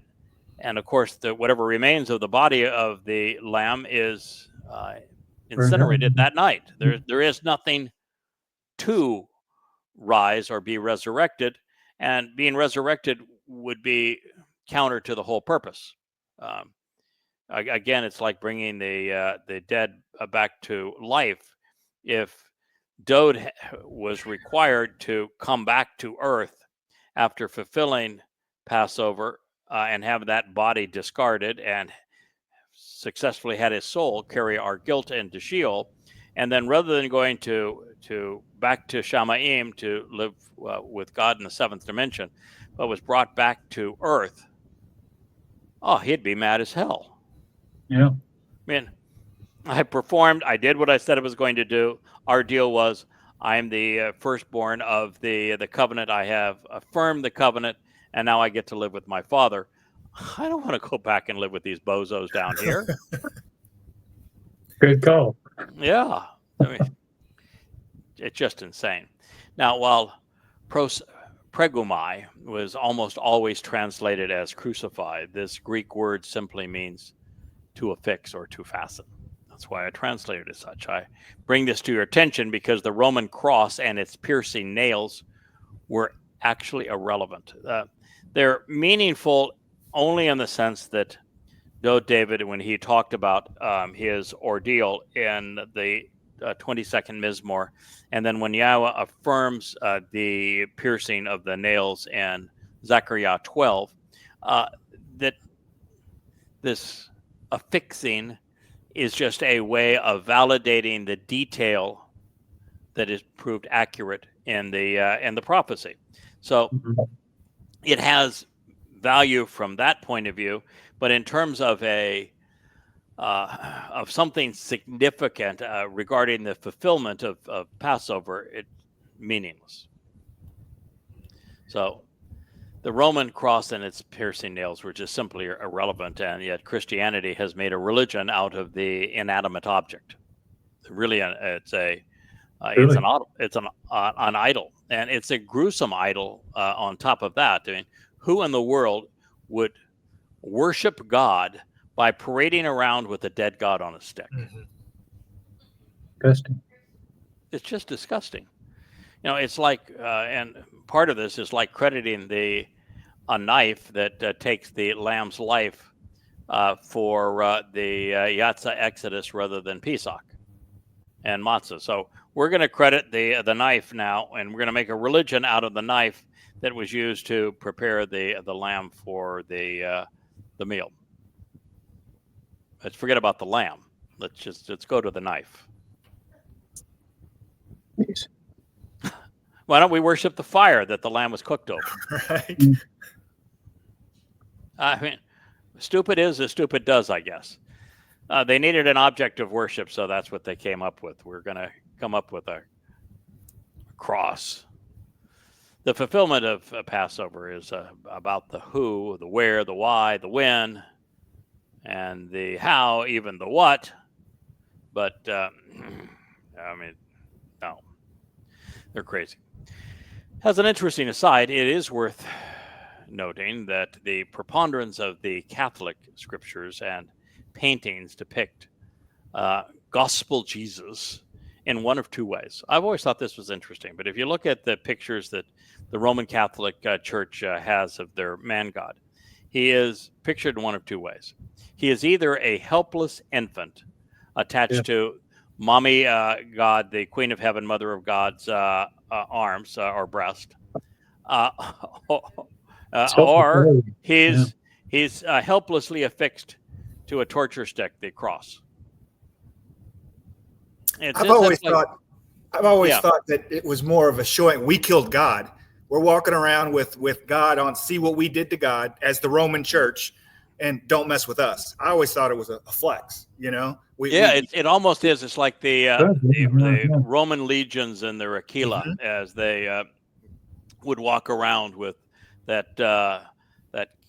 of course, whatever remains of the body of the lamb is incinerated that night. There is nothing to rise or be resurrected, and being resurrected would be counter to the whole purpose. Again, it's like bringing the dead back to life. If Dode was required to come back to earth after fulfilling Passover and have that body discarded and successfully had his soul carry our guilt into Sheol, and then rather than going to back to Shamaim to live with God in the seventh dimension, but was brought back to earth, he'd be mad as hell. Yeah. I mean, I did what I said I was going to do. Our deal was, I'm the firstborn of the covenant. I have affirmed the covenant, and now I get to live with my father. I don't want to go back and live with these bozos down here. Good call. Yeah. I mean, it's just insane. Now, while pregumai was almost always translated as crucified, this Greek word simply means to affix or to fasten. That's why I translated it as such. I bring this to your attention because the Roman cross and its piercing nails were actually irrelevant. They're meaningful only in the sense that David, when he talked about his ordeal in the 22nd Mizmor, and then when Yahowah affirms the piercing of the nails in Zechariah 12, that this affixing is just a way of validating the detail that is proved accurate in the prophecy. So it has value from that point of view, but in terms of of something significant regarding the fulfillment of Passover, it's meaningless. So the Roman cross and its piercing nails were just simply irrelevant, and yet Christianity has made a religion out of the inanimate object. Really, it's an idol, and it's a gruesome idol. On top of that, I mean, who in the world would worship God by parading around with a dead God on a stick? Disgusting. It's just disgusting. it's like, and part of this is like crediting a knife that takes the lamb's life for the Yatzah Exodus rather than Pesach and matzah. So we're going to credit the knife now, and we're going to make a religion out of the knife that was used to prepare the lamb for the meal. Let's forget about the lamb. Let's go to the knife. Yes. Why don't we worship the fire that the lamb was cooked over? Right. I mean, stupid is as stupid does, I guess. They needed an object of worship, so that's what they came up with. We're going to come up with a cross. The fulfillment of Passover is about the who, the where, the why, the when, and the how, even the what. But, I mean, no. They're crazy. As an interesting aside, it is worth noting that the preponderance of the Catholic scriptures and paintings depict gospel Jesus in one of two ways. I've always thought this was interesting, but if you look at the pictures that the Roman Catholic Church has of their man God, he is pictured in one of two ways. He is either a helpless infant attached to Mommy God, the Queen of Heaven, Mother of God's arms or breast, or he's helplessly affixed to a torture stick, the cross. I've always thought that it was more of a showing we killed God. We're walking around with God on, see what we did to God as the Roman Church, and don't mess with us. I always thought it was a flex, you know? It almost is. It's like the Roman legions and their Aquila, as they would walk around with that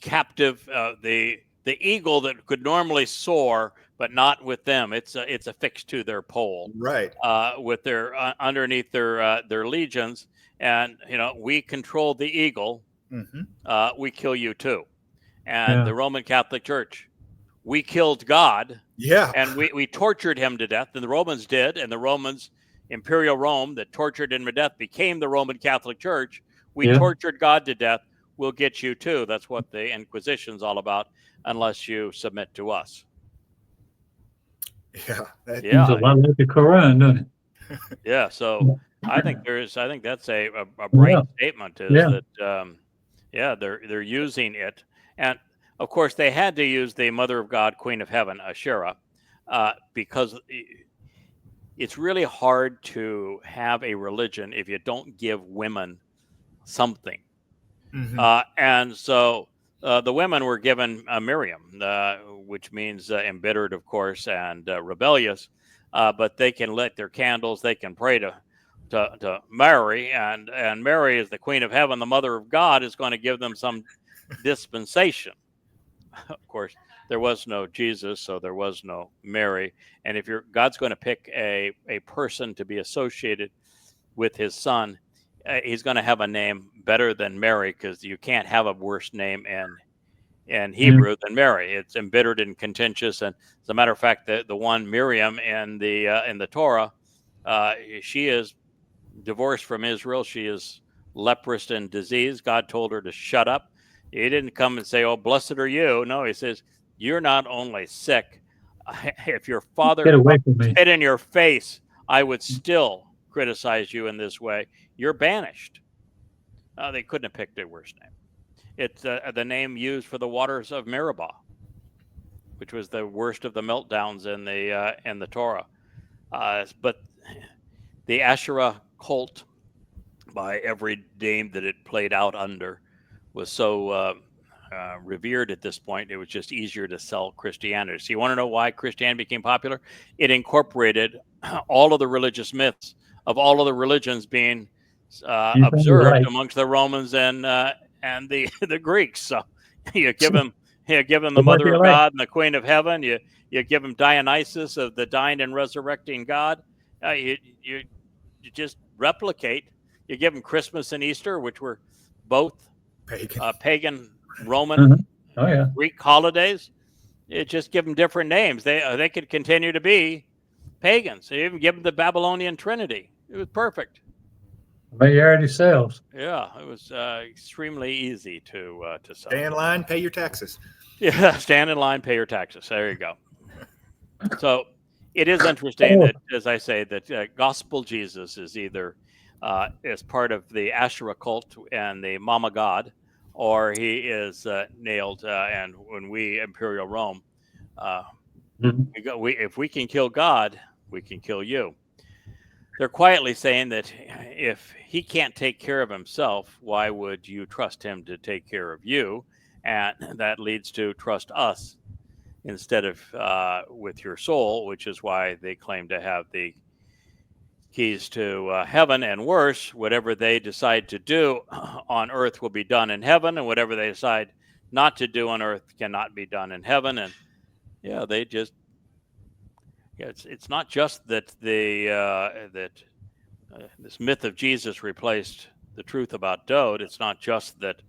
captive, the eagle that could normally soar, but not with them. It's affixed to their pole, right? With their underneath their legions, and we control the eagle. We kill you too, and the Roman Catholic Church, we killed God. Yeah. And we tortured him to death, and the Romans did, and the Romans, Imperial Rome, that tortured him to death, became the Roman Catholic Church. We tortured God to death. We'll get you too. That's what the Inquisition's all about, unless you submit to us. Yeah. Seems a lot like the Quran, doesn't it? Yeah. So I think that's a bright statement is that, they're using it. And of course, they had to use the Mother of God, Queen of Heaven, Asherah, because it's really hard to have a religion if you don't give women something. And so the women were given Miriam, which means embittered, of course, and rebellious. But they can lit their candles. They can pray to Mary, and Mary is the Queen of Heaven, the Mother of God, is going to give them some dispensation. Of course, there was no Jesus, so there was no Mary. And if God's going to pick a person to be associated with his son, he's going to have a name better than Mary, because you can't have a worse name in Hebrew than Mary. It's embittered and contentious. And as a matter of fact, the one Miriam in the Torah, she is divorced from Israel. She is leprous and diseased. God told her to shut up. He didn't come and say, "Oh, blessed are you." No, he says, "You're not only sick. If your father spit in your face, I would still criticize you in this way. You're banished." They couldn't have picked a worse name. It's the name used for the waters of Meribah, which was the worst of the meltdowns in the Torah. But the Asherah cult, by every name that it played out under, was so revered at this point, it was just easier to sell Christianity. So you want to know why Christianity became popular? It incorporated all of the religious myths of all of the religions being observed amongst the Romans and the Greeks. So you give them the Mother of God and the Queen of Heaven. You give them Dionysus of the dying and resurrecting God. You just replicate. You give them Christmas and Easter, which were both pagan Roman Greek holidays. You just give them different names. They could continue to be pagans. You even give them the Babylonian Trinity. It was perfect. Familiarity sells. Yeah, it was extremely easy to sell. Stay in line, pay your taxes. Yeah, stand in line, pay your taxes. There you go. So it is interesting that, as I say, that gospel Jesus is either as part of the Asherah cult and the Mama God, or he is nailed. And when we Imperial Rome, if we can kill God, we can kill you. They're quietly saying that if he can't take care of himself, why would you trust him to take care of you? And that leads to trust us instead of with your soul, which is why they claim to have the keys to heaven. And worse, whatever they decide to do on earth will be done in heaven, and whatever they decide not to do on earth cannot be done in heaven. And yeah, they just it's not just that this myth of Jesus replaced the truth about Dowd. It's not just that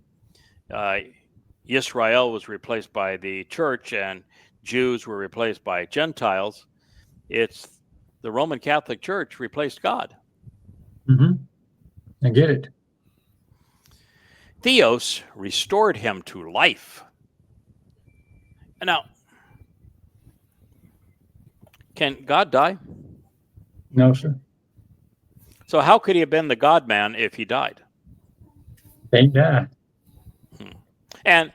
Israel was replaced by the church and Jews were replaced by Gentiles. It's the Roman Catholic Church replaced God. I get it. Theos restored him to life. And now, can God die? No, sir. So how could he have been the God-man if he died? Can't die. And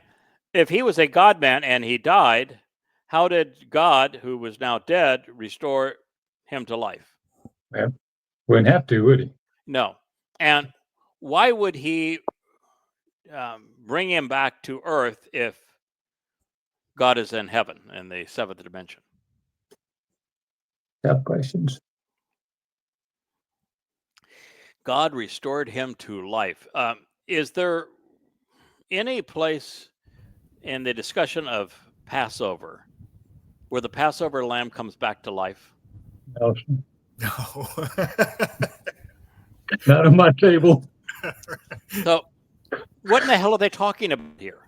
if he was a God-man and he died, how did God, who was now dead, restore him to life? Well, wouldn't have to, would he? No. And why would he bring him back to earth if God is in heaven in the seventh dimension? Tough questions. God restored him to life. Is there any place in the discussion of Passover where the Passover lamb comes back to life? No, sir. No. Not on my table. So what in the hell are they talking about here?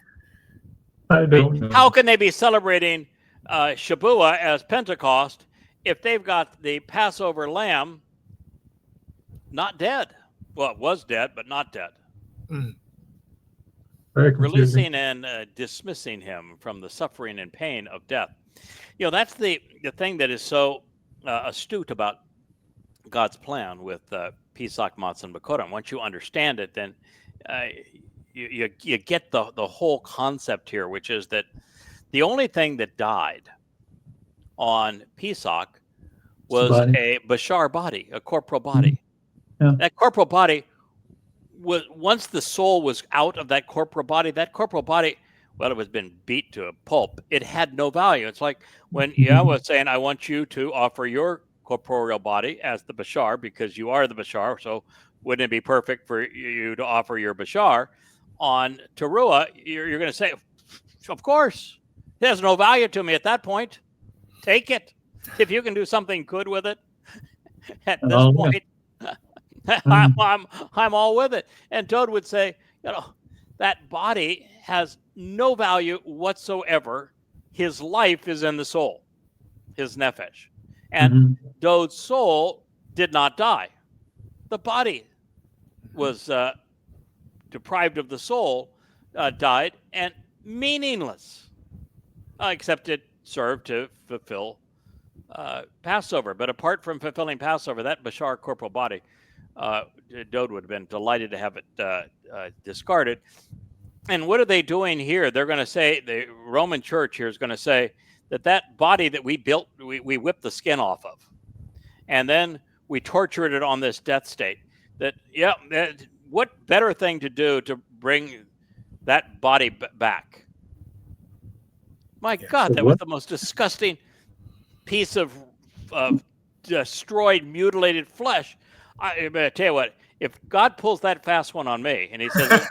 I don't know. How can they be celebrating Shabbat as Pentecost if they've got the Passover lamb not dead? Well, it was dead, but not dead. Very Releasing confusing. and dismissing him from the suffering and pain of death. You know, that's the thing that is so astute about God's plan with Pesach, Matzah, and Bekurim. Once you understand it, then you get the whole concept here, which is that the only thing that died on Pesach was a bashar body, a corporal body. Yeah. That corporal body was, once the soul was out of that corporal body, well, it was been beat to a pulp. It had no value. It's like when Yahweh was saying, I want you to offer your corporeal body as the bashar because you are the bashar. So wouldn't it be perfect for you to offer your bashar on Towrah? You're going to say, of course. It has no value to me at that point. Take it. If you can do something good with it at this point, I'm all with it. And Dowd would say, you know, that body has no value whatsoever. His life is in the soul, his nefesh. And Dowd's soul did not die. The body was deprived of the soul, died, and meaningless, except it served to fulfill Passover. But apart from fulfilling Passover, that bashar corporal body, Dowd would have been delighted to have it discarded. And what are they doing here? They're going to say, the Roman Church here is going to say that body that we built, we whipped the skin off of. And then we tortured it on this death state. What better thing to do to bring that body back? My God, that was the most disgusting piece of destroyed, mutilated flesh. I'm going to tell you what, if God pulls that fast one on me and he says,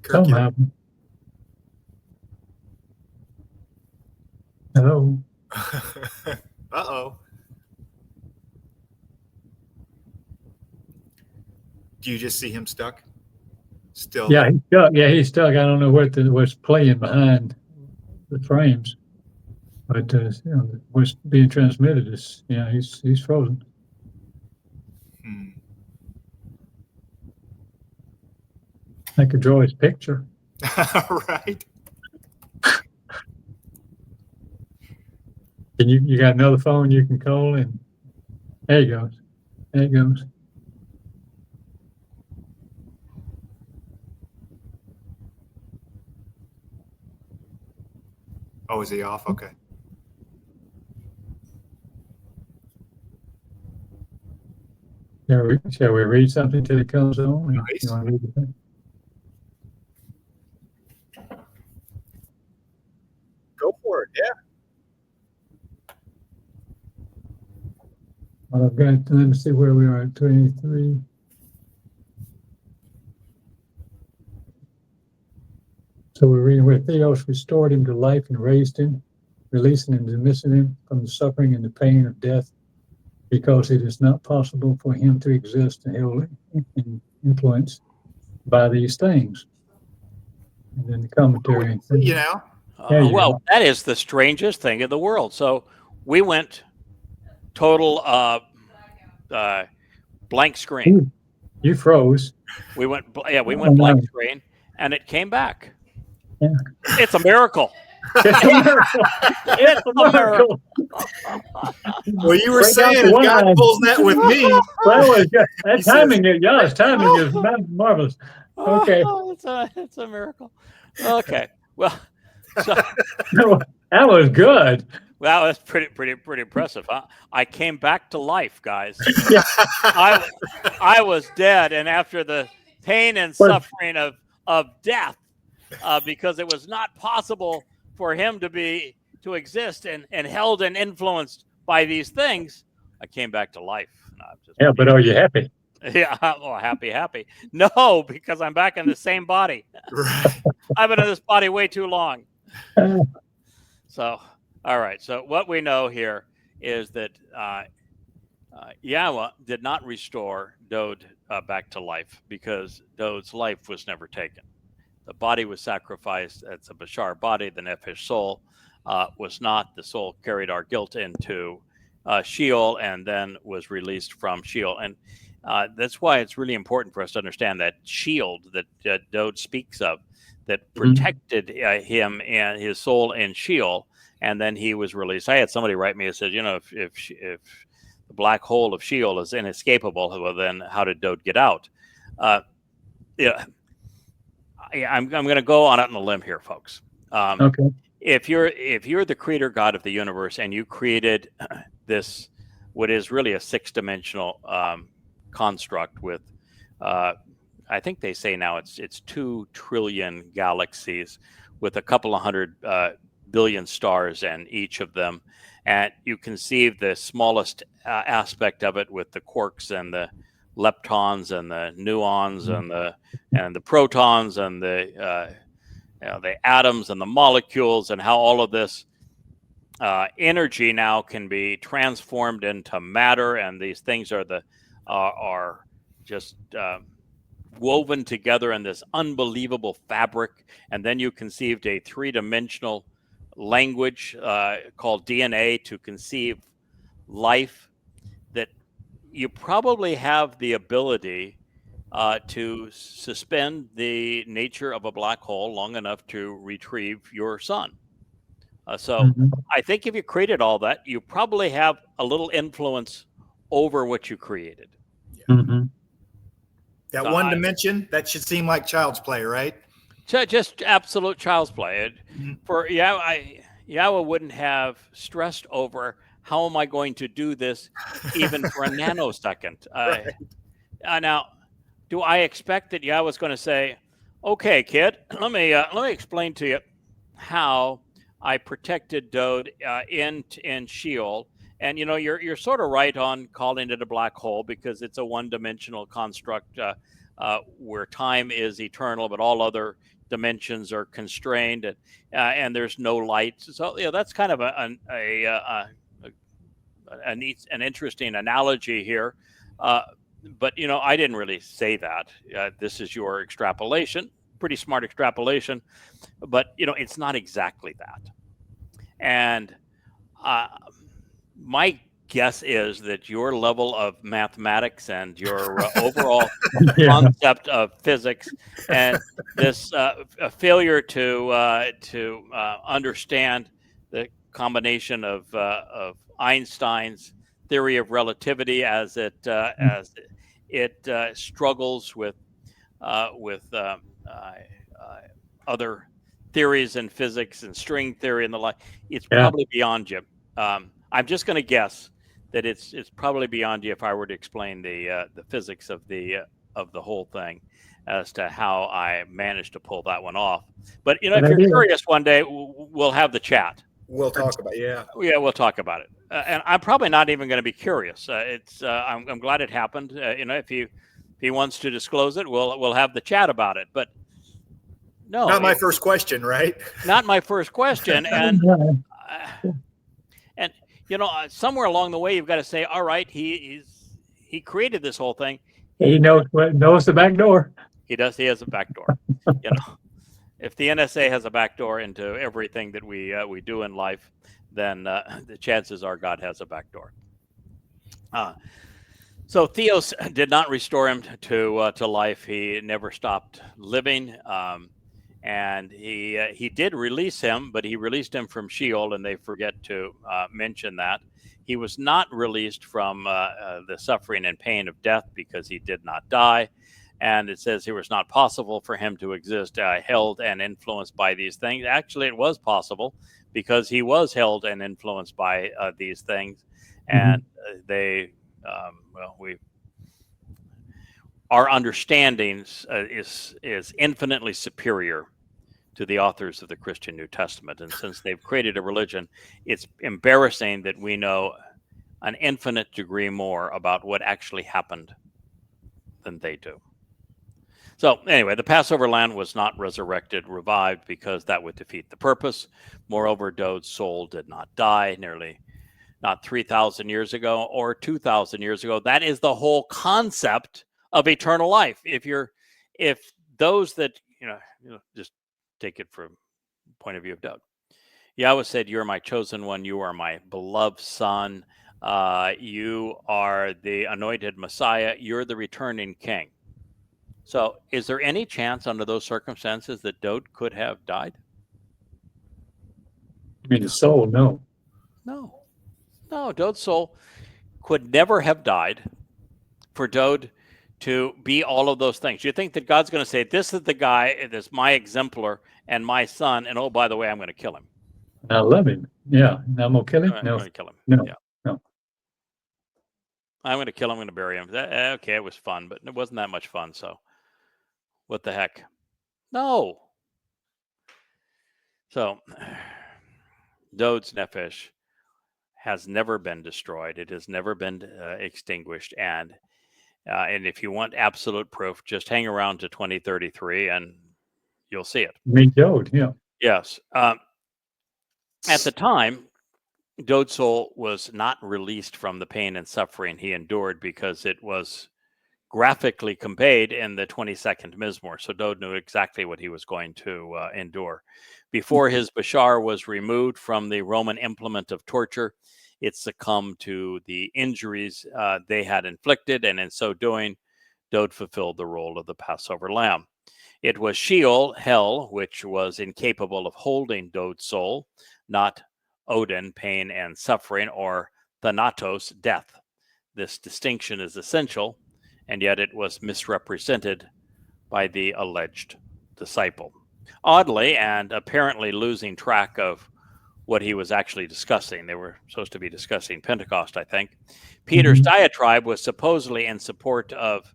Something happened. Hello. Uh-oh. Do you just see him stuck? Still. Yeah, he's stuck. Yeah, he's stuck. I don't know what's playing behind the frames, but what's being transmitted is he's frozen. I could draw his picture. Right. And you got another phone you can call, and there he goes. There it goes. Oh, is he off? Okay. Shall we read something till it comes on? Nice. You want to read the thing? Go for it. Yeah. Well, I've got, let me see where we are at 23. So we're reading where Theos restored him to life and raised him, releasing and dismissing him from the suffering and the pain of death, because it is not possible for him to exist and held in influence by these things. And then the commentary. Well, that is the strangest thing in the world. So we went total blank screen. You froze. We went blank screen, and it came back. Yeah. It's a miracle. It's a miracle. It's a miracle. Well, you were saying if God pulls that with me. Well, that timing is marvelous. Okay. It's a miracle. Okay. Well, so that was good. Well, that's pretty impressive, huh? I came back to life, guys. Yeah. I was dead, and after the pain and suffering of death, because it was not possible for him to exist and held and influenced by these things, I came back to life. Yeah, but are you happy? Yeah, well, happy. No, because I'm back in the same body. Right. I've been in this body way too long. So, all right. So what we know here is that Yahowah did not restore Dode back to life, because Dode's life was never taken. The body was sacrificed. It's a Bashar body. The Nefesh soul was not. The soul carried our guilt into Sheol and then was released from Sheol. And that's why it's really important for us to understand that shield that Dode speaks of, that protected him and his soul in Sheol, and then he was released. I had somebody write me and said, if the black hole of Sheol is inescapable, well, then how did Dode get out? I'm going to go on a limb here, folks. Okay. If you're the creator God of the universe, and you created this, what is really a 6-dimensional construct with, I think they say now it's 2 trillion galaxies with a couple of 100 billion stars in each of them, and you conceive the smallest aspect of it with the quarks and the leptons and the nuons and the protons and the atoms and the molecules, and how all of this energy now can be transformed into matter, and these things are just woven together in this unbelievable fabric. And then you conceived a 3-dimensional language called DNA to conceive life, that you probably have the ability to suspend the nature of a black hole long enough to retrieve your son. So I think if you created all that, you probably have a little influence over what you created. Mm-hmm. That one dimension, that should seem like child's play, right? Just absolute child's play. For Yahowah wouldn't have stressed over, how am I going to do this even for a nanosecond? Right. Now, do I expect that Yahowah's going to say, okay, kid, let me explain to you how I protected Dode in Sheol. And you're sort of right on calling it a black hole, because it's a 1-dimensional construct where time is eternal, but all other dimensions are constrained, and there's no light. So that's kind of an interesting analogy here. but I didn't really say that. This is your extrapolation, pretty smart extrapolation, but it's not exactly that. And my guess is that your level of mathematics and your overall concept of physics and this a failure to understand the combination of Einstein's theory of relativity as it struggles with other theories in physics and string theory and the like. It's probably beyond you. I'm just going to guess that it's probably beyond you if I were to explain the physics of the whole thing as to how I managed to pull that one off. But if you're curious, one day we'll have the chat. We'll talk about we'll talk about it. And I'm probably not even going to be curious. I'm glad it happened. If he wants to disclose it, we'll have the chat about it. But no, not my first question, right? Not my first question, and somewhere along the way, you've got to say, all right, he created this whole thing. He knows the back door. He does. He has a back door. If the NSA has a back door into everything that we do in life, then the chances are God has a back door. So Theos did not restore him to life. He never stopped living. And he did release him, but he released him from Sheol, and they forget to mention that. He was not released from the suffering and pain of death because he did not die. And it says it was not possible for him to exist held and influenced by these things. Actually, it was possible because he was held and influenced by these things. And our understandings is infinitely superior to the authors of the Christian New Testament. And since they've created a religion, it's embarrassing that we know an infinite degree more about what actually happened than they do. So anyway, the Passover lamb was not revived, because that would defeat the purpose. Moreover, Dode's soul did not die nearly not 3,000 years ago or 2,000 years ago. That is the whole concept of eternal life. If those that, just take it from the point of view of Doug. Yahweh said, "You're my chosen one. You are my beloved son. You are the anointed Messiah. You're the returning king." So is there any chance under those circumstances that Dode could have died? I mean, the soul, no. No, Dode's soul could never have died for Dode to be all of those things. You think that God's going to say, this is the guy, this is my exemplar and my son, and oh, by the way, I'm going to kill him. I love him. Yeah. I'm going to kill him? I'm going to kill him. No. Yeah. No. I'm going to kill him. I'm going to bury him. Okay, it was fun, but it wasn't that much fun, so what the heck? No. So Dode's Nefesh has never been destroyed. It has never been extinguished. And if you want absolute proof, just hang around to 2033 and you'll see it. Me, Dode, yeah. Yes. At the time, Dode's soul was not released from the pain and suffering he endured because it was graphically conveyed in the 22nd Mizmor. So Dode knew exactly what he was going to endure. Before his Bashar was removed from the Roman implement of torture, it succumbed to the injuries they had inflicted, and in so doing, Dode fulfilled the role of the Passover lamb. It was Sheol, hell, which was incapable of holding Dode's soul, not Odin, pain and suffering, or Thanatos, death. This distinction is essential, and yet it was misrepresented by the alleged disciple. Oddly, and apparently losing track of what he was actually discussing. They were supposed to be discussing Pentecost, I think. Peter's diatribe was supposedly in support of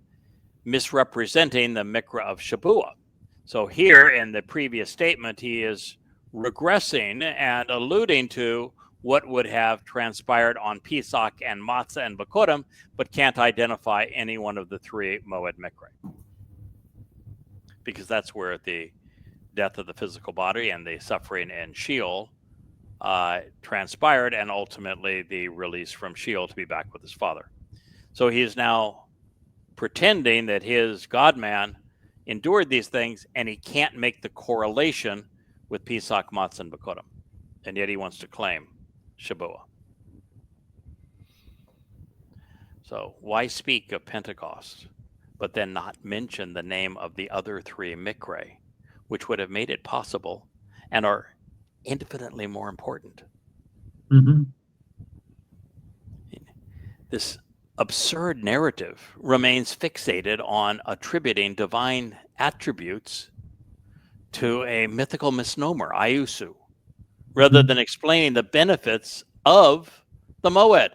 misrepresenting the Mikra of Shabuah. So here in the previous statement, he is regressing and alluding to what would have transpired on Pesach and Matzah and Bakodim, but can't identify any one of the three Moed Mikra. Because that's where the death of the physical body and the suffering in Sheol transpired, and ultimately the release from Sheol to be back with his father. So he is now pretending that his God-man endured these things, and he can't make the correlation with Pesach, Matzah, and Bikurim. And yet he wants to claim Shabuah. So why speak of Pentecost, but then not mention the name of the other three Mikre, which would have made it possible and are infinitely more important? Mm-hmm. This absurd narrative remains fixated on attributing divine attributes to a mythical misnomer, Ayusu, rather than explaining the benefits of the Moed.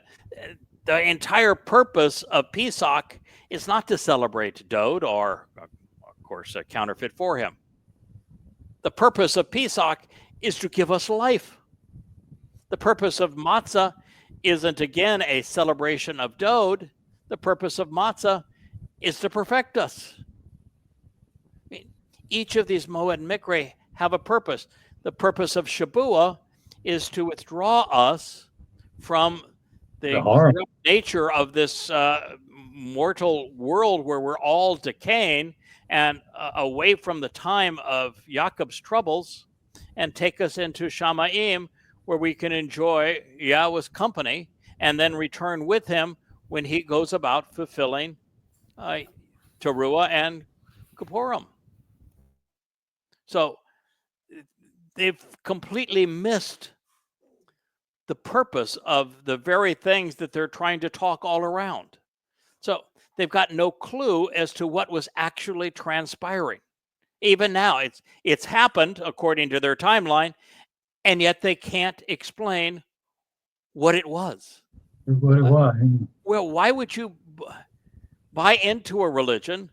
The entire purpose of Pesach is not to celebrate Dode or, of course, a counterfeit for him. The purpose of Pesach is to give us life. The purpose of Matzah isn't, again, a celebration of Dode. The purpose of Matzah is to perfect us. I mean, each of these Moed Mikre have a purpose. The purpose of Shabuah is to withdraw us from the corrupt nature of this mortal world where we're all decaying, and away from the time of Jacob's troubles, and take us into Shamayim, where we can enjoy Yahweh's company and then return with him when he goes about fulfilling Towrah and Kippurim. So they've completely missed the purpose of the very things that they're trying to talk all around. So they've got no clue as to what was actually transpiring. Even now, it's happened according to their timeline, and yet they can't explain what it was. What it was. Well, why would you buy into a religion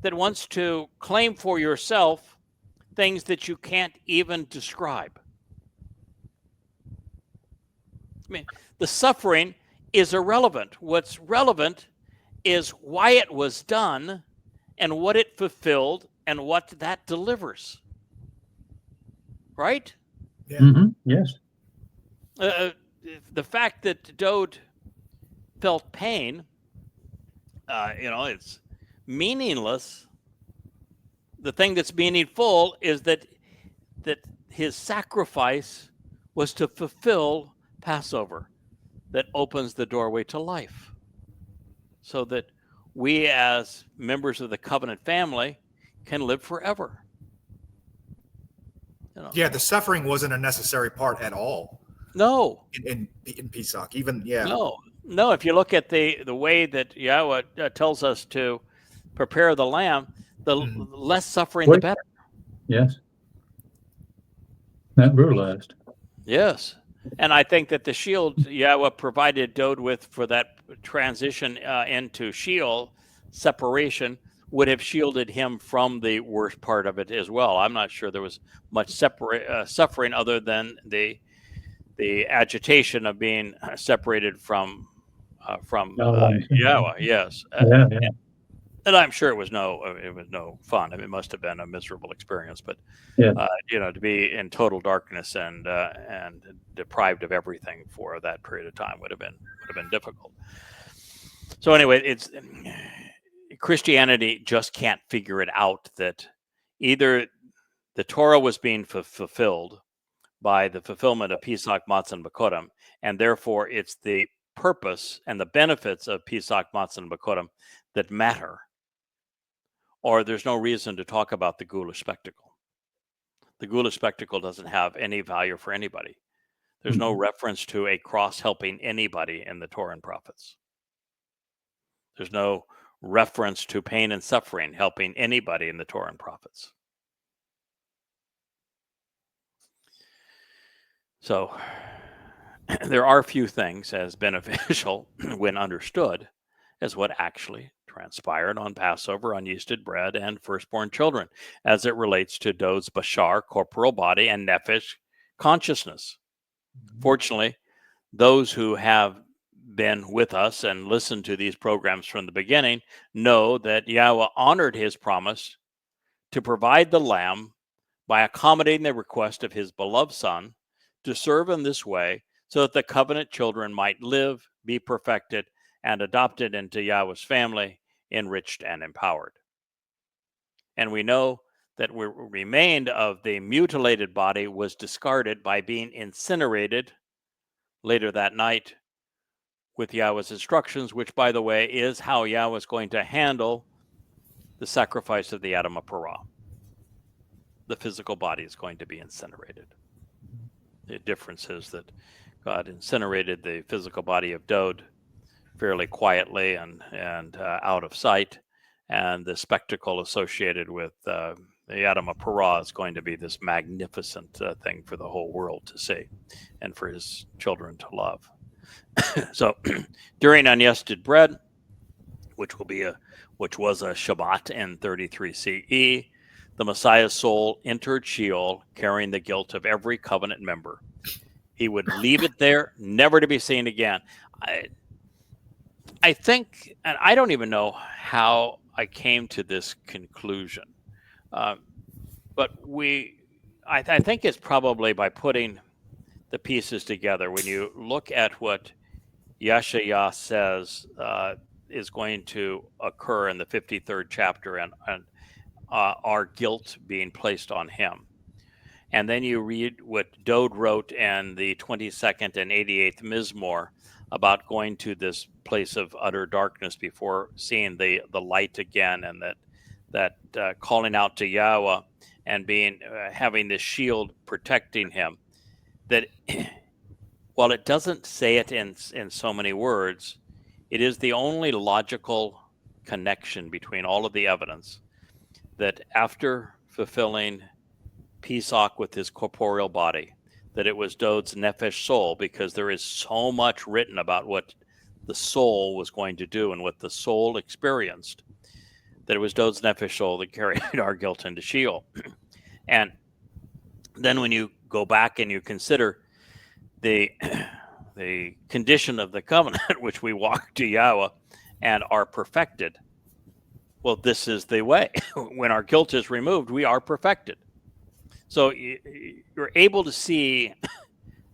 that wants to claim for yourself things that you can't even describe? I mean, the suffering is irrelevant. What's relevant is why it was done and what it fulfilled and what that delivers. Right? Yeah. Mm-hmm. Yes. The fact that Dode felt pain, it's meaningless. The thing that's meaningful is that his sacrifice was to fulfill Passover, that opens the doorway to life, so that we as members of the covenant family can live forever. Yeah, the suffering wasn't a necessary part at all. No. In Pesach, even, yeah. No. If you look at the way that Yahweh tells us to prepare the lamb, the less suffering, the better. Yes. Not brutalized. Yes. And I think that the shield Yahweh provided Dode with for that transition into Sheol separation would have shielded him from the worst part of it as well. I'm not sure there was much suffering other than the agitation of being separated from Yahweh. Yes. Yeah. And I'm sure it was no fun. I mean, it must have been a miserable experience, but to be in total darkness and deprived of everything for that period of time would have been difficult. So anyway, Christianity just can't figure it out that either the Torah was being fulfilled by the fulfillment of Pesach, Matzah, and Bikurim, and therefore it's the purpose and the benefits of Pesach, Matzah, and Bikurim that matter, or there's no reason to talk about the Gula spectacle. The Gula spectacle doesn't have any value for anybody. There's no reference to a cross helping anybody in the Torah and prophets. There's no reference to pain and suffering helping anybody in the Torah and prophets. So there are few things as beneficial when understood as what actually transpired on Passover, unyeasted bread, and firstborn children, as it relates to Dode's bashar, corporal body, and nephesh, consciousness. Fortunately, those who have been with us and listened to these programs from the beginning know that Yahweh honored his promise to provide the lamb by accommodating the request of his beloved son to serve in this way so that the covenant children might live, be perfected, and adopted into Yahweh's family enriched, and empowered. And we know that what remained of the mutilated body was discarded by being incinerated later that night with Yahweh's instructions, which, by the way, is how Yahweh is going to handle the sacrifice of the Adam of Parah. The physical body is going to be incinerated. The difference is that God incinerated the physical body of Dod fairly quietly and out of sight, and the spectacle associated with the Adam of Parah is going to be this magnificent thing for the whole world to see and for his children to love. So during Unyeasted Bread, which was a Shabbat in 33 CE, the Messiah's soul entered Sheol carrying the guilt of every covenant member. He would leave it there, never to be seen again. I think, and I don't even know how I came to this conclusion, but I think it's probably by putting the pieces together. When you look at what Yeshayah says is going to occur in the 53rd chapter and our guilt being placed on him. And then you read what Dod wrote in the 22nd and 88th Mizmor about going to this place of utter darkness before seeing the light again, and that calling out to Yahweh and being having this shield protecting him. That while it doesn't say it in so many words, it is the only logical connection between all of the evidence that after fulfilling Pesach with his corporeal body, that it was Dod's nefesh soul, because there is so much written about what the soul was going to do and what the soul experienced, that it was Dod's nefesh soul that carried our guilt into Sheol. And then when you go back and you consider the condition of the covenant, which we walk to Yahweh and are perfected, well, this is the way. When our guilt is removed, we are perfected. So you're able to see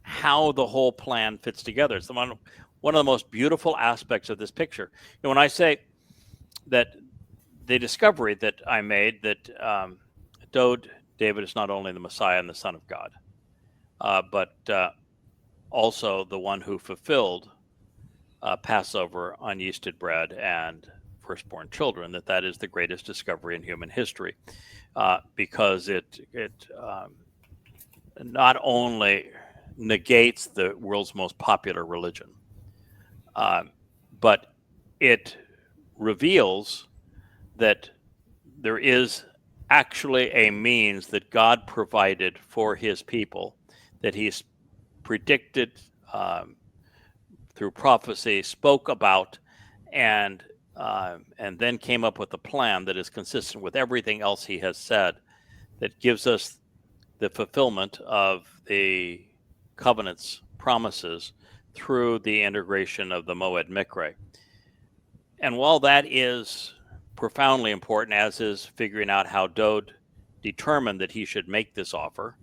how the whole plan fits together. It's one of the most beautiful aspects of this picture. And when I say that the discovery that I made that David is not only the Messiah and the Son of God, but also the one who fulfilled Passover, unyeasted bread, and firstborn children, that is the greatest discovery in human history, because it not only negates the world's most popular religion, but it reveals that there is actually a means that God provided for his people, that he's predicted through prophecy, spoke about, and then came up with a plan that is consistent with everything else he has said, that gives us the fulfillment of the covenant's promises through the integration of the Moed Mikre. And while that is profoundly important, as is figuring out how Dod determined that he should make this offer,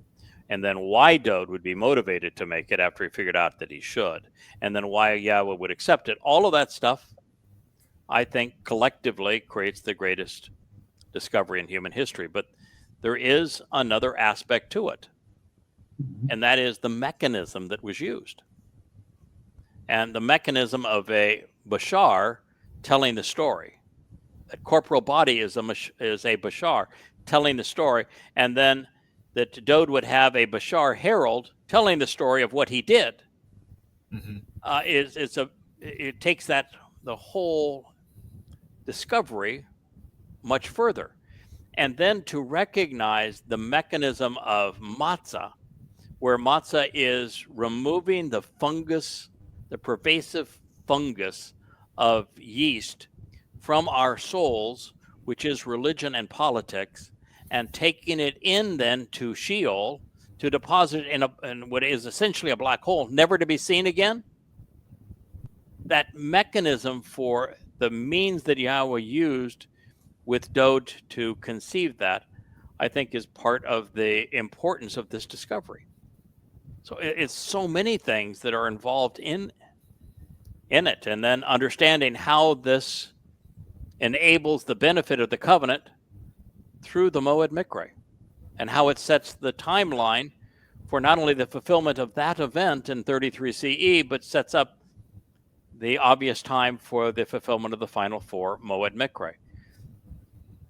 and then why Dod would be motivated to make it after he figured out that he should, and then why Yahweh would accept it, all of that stuff, I think, collectively creates the greatest discovery in human history. But there is another aspect to it, and that is the mechanism that was used. And the mechanism of a bashar telling the story. That corporal body is a bashar telling the story, and then that Dod would have a bashar herald telling the story of what he did. It takes the whole discovery much further. And then to recognize the mechanism of matzah, where matzah is removing the fungus, the pervasive fungus of yeast from our souls, which is religion and politics, and taking it in then to Sheol to deposit it in what is essentially a black hole, never to be seen again. That mechanism for the means that Yahweh used with Dod to conceive that, I think, is part of the importance of this discovery. So it's so many things that are involved in it, and then understanding how this enables the benefit of the covenant through the Moed Mikre, and how it sets the timeline for not only the fulfillment of that event in 33 CE, but sets up the obvious time for the fulfillment of the final 4 Moed Mikre.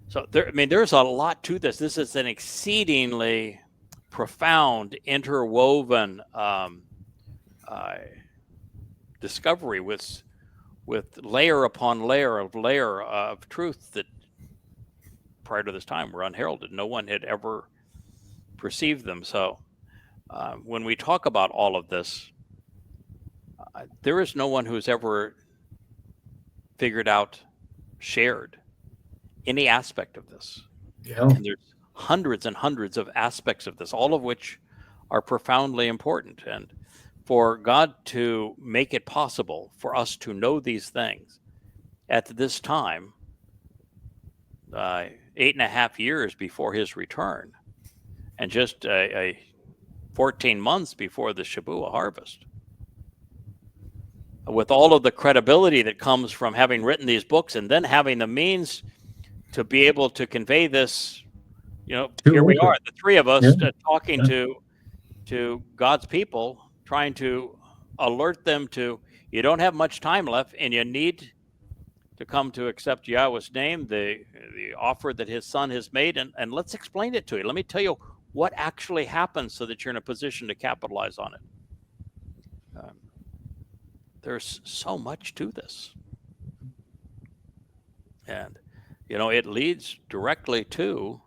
So there's a lot to this. This is an exceedingly profound, interwoven discovery with layer upon layer of truth that prior to this time were unheralded. No one had ever perceived them. So when we talk about all of this, there is no one who's ever figured out, shared any aspect of this. Yeah. And there's hundreds and hundreds of aspects of this, all of which are profoundly important. And for God to make it possible for us to know these things at this time, 8.5 years before his return, and just 14 months before the Shabuah harvest, with all of the credibility that comes from having written these books and then having the means to be able to convey this, here we are, the three of us talking to God's people, trying to alert them to, you don't have much time left and you need to come to accept Yahweh's name, the offer that his son has made, and let's explain it to you. Let me tell you what actually happens so that you're in a position to capitalize on it. There's so much to this. And, it leads directly to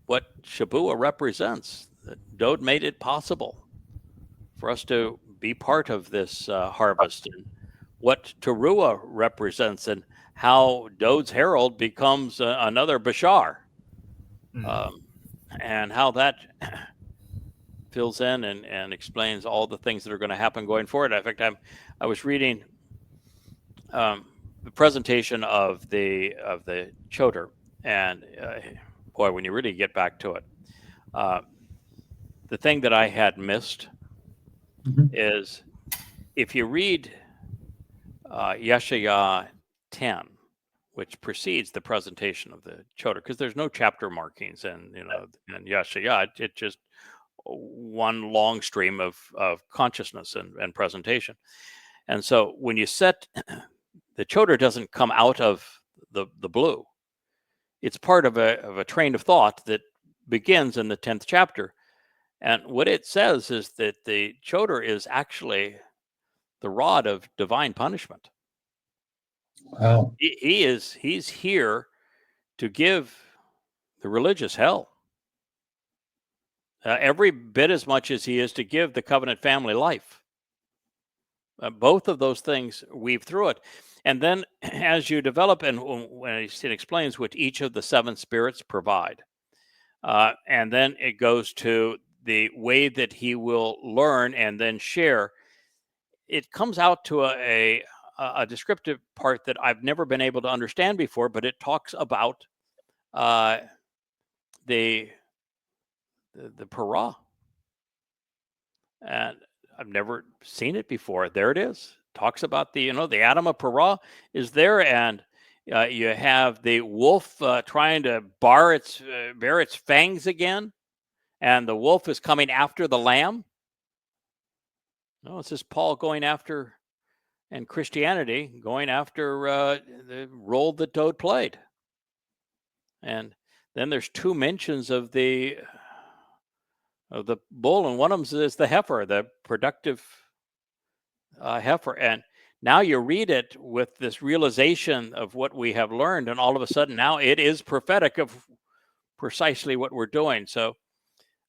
what Shabuah represents. That Dode made it possible for us to be part of this harvest, and what Towrah represents, and how Dode's herald becomes another Bashar, and how that fills in and explains all the things that are going to happen going forward. In fact, I was reading the presentation of the Choder, and boy, when you really get back to it, the thing that I had missed is, if you read Yeshayah 10, which precedes the presentation of the Choder, because there's no chapter markings in Yeshayah, it's just one long stream of consciousness and presentation. And so when you set, the Choder doesn't come out of the blue. It's part of a train of thought that begins in the 10th chapter. And what it says is that the Choder is actually the rod of divine punishment. Wow. He's here to give the religious hell. Every bit as much as he is to give the covenant family life. Both of those things weave through it. And then as you develop, and when it explains what each of the 7 spirits provide, and then it goes to the way that he will learn and then share, it comes out to a descriptive part that I've never been able to understand before, but it talks about the parah. And I've never seen it before. There it is. Talks about the Adam of parah is there, and you have the wolf trying to bear its fangs again, and the wolf is coming after the lamb. No, it's just Paul going after, and Christianity going after the role that Dode played. And then there's 2 mentions of the bull, and one of them is the heifer, the productive heifer. And now you read it with this realization of what we have learned, and all of a sudden now it is prophetic of precisely what we're doing. So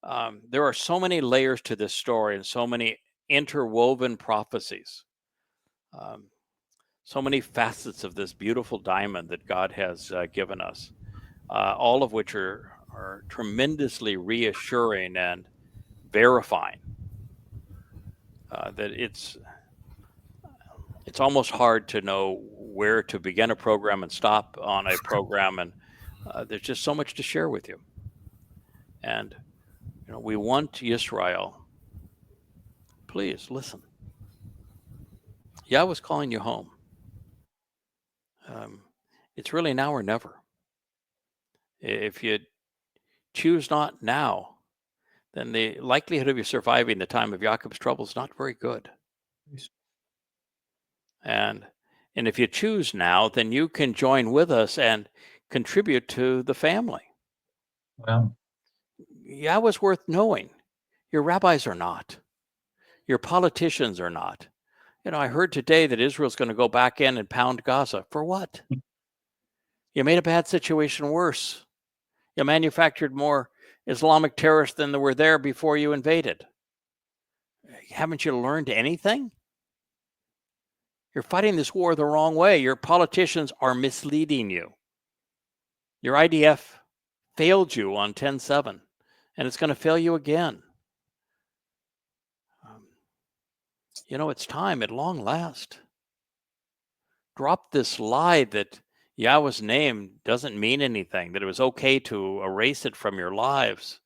there are so many layers to this story, and so many interwoven prophecies, so many facets of this beautiful diamond that God has given us, all of which are tremendously reassuring and verifying that it's almost hard to know where to begin a program and stop on a program, and there's just so much to share with you. And we want Israel. Please listen. Yahweh's calling you home. It's really now or never. If you choose not now, then the likelihood of you surviving the time of Jacob's trouble is not very good. And if you choose now, then you can join with us and contribute to the family. Wow. Yahweh's worth knowing. Your rabbis are not. Your politicians are not. I heard today that Israel's going to go back in and pound Gaza. For what? You made a bad situation worse. You manufactured more Islamic terrorists than were there before you invaded. Haven't you learned anything? You're fighting this war the wrong way. Your politicians are misleading you. Your IDF failed you on 10/7, and it's going to fail you again. It's time at long last. Drop this lie that Yahweh's name doesn't mean anything, that it was okay to erase it from your lives.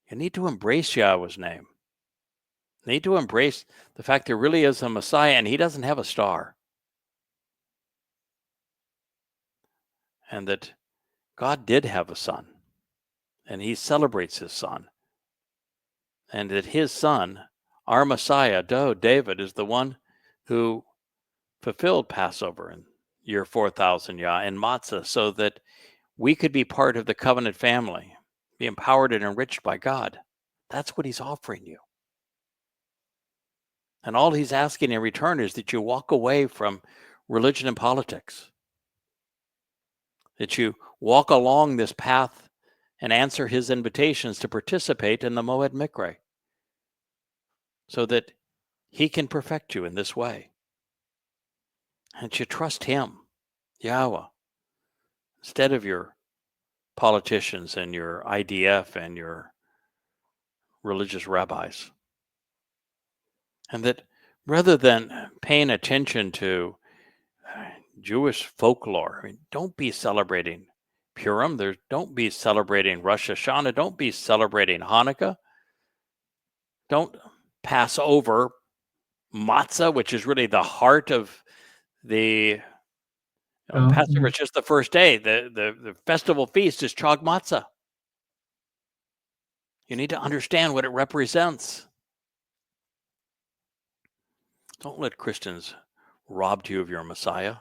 You need to embrace Yahweh's name. You need to embrace the fact there really is a Messiah, and he doesn't have a star. And that God did have a son, and he celebrates his son. And that his son, our Messiah, David, is the one who fulfilled Passover in year 4000 and Matzah, so that we could be part of the covenant family, be empowered and enriched by God. That's what he's offering you. And all he's asking in return is that you walk away from religion and politics, that you walk along this path and answer his invitations to participate in the Moed Mikre, so that he can perfect you in this way. And you trust him, Yahweh, instead of your politicians and your IDF and your religious rabbis. And that rather than paying attention to Jewish folklore, don't be celebrating Purim. Don't be celebrating Rosh Hashanah. Don't be celebrating Hanukkah. Don't pass over matzah, which is really the heart of the Passover. It's just the first day. The festival feast is Chag Matzah. You need to understand what it represents. Don't let Christians rob you of your Messiah,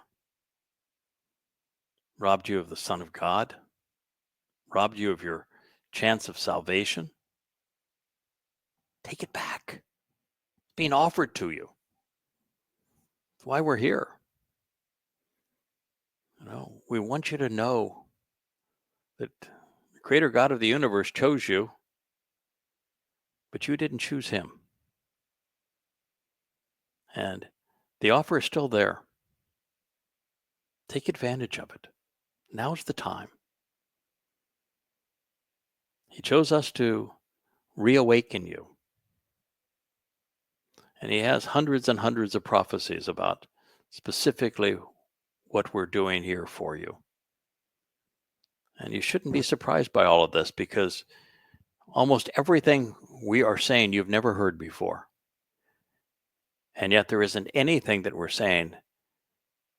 robbed you of the Son of God, robbed you of your chance of salvation. Take it back. It's being offered to you. That's why we're here. We want you to know that the Creator God of the universe chose you, but you didn't choose him. And the offer is still there. Take advantage of it. Now's the time. He chose us to reawaken you. And he has hundreds and hundreds of prophecies about specifically what we're doing here for you. And you shouldn't be surprised by all of this, because almost everything we are saying you've never heard before. And yet there isn't anything that we're saying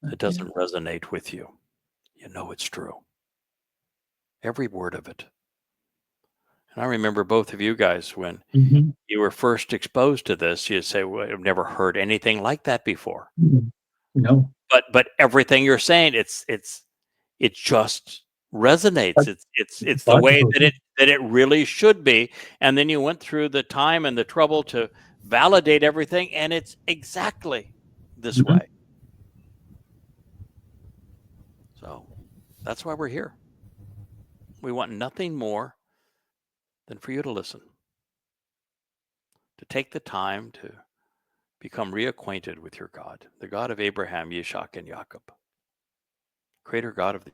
that doesn't resonate with you. You know it's true. Every word of it. And I remember both of you guys, when you were first exposed to this, you'd say, well, I've never heard anything like that before. No. But everything you're saying, it just resonates. It's the way that it really should be. And then you went through the time and the trouble to validate everything, and it's exactly this way. So that's why we're here. We want nothing more than for you to listen, to take the time to become reacquainted with your God, the God of Abraham, Yitzhak, and Jacob, Creator God of the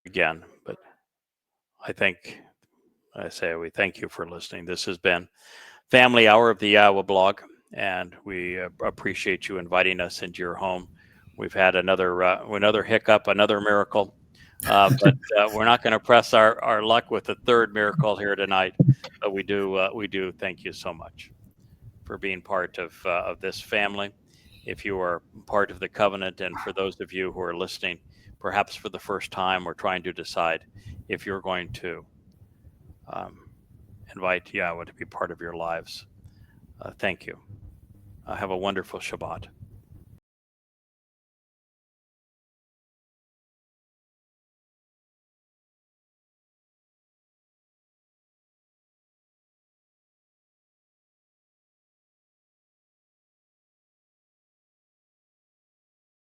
again. But we thank you for listening. This has been Family Hour of the YAHOWAH blog, and we appreciate you inviting us into your home. We've had another hiccup, another miracle. But we're not going to press our luck with the third miracle here tonight. But we do thank you so much for being part of this family. If you are part of the covenant, and for those of you who are listening, perhaps for the first time, or trying to decide if you're going to invite Yahowah to be part of your lives, thank you. Have a wonderful Shabbat.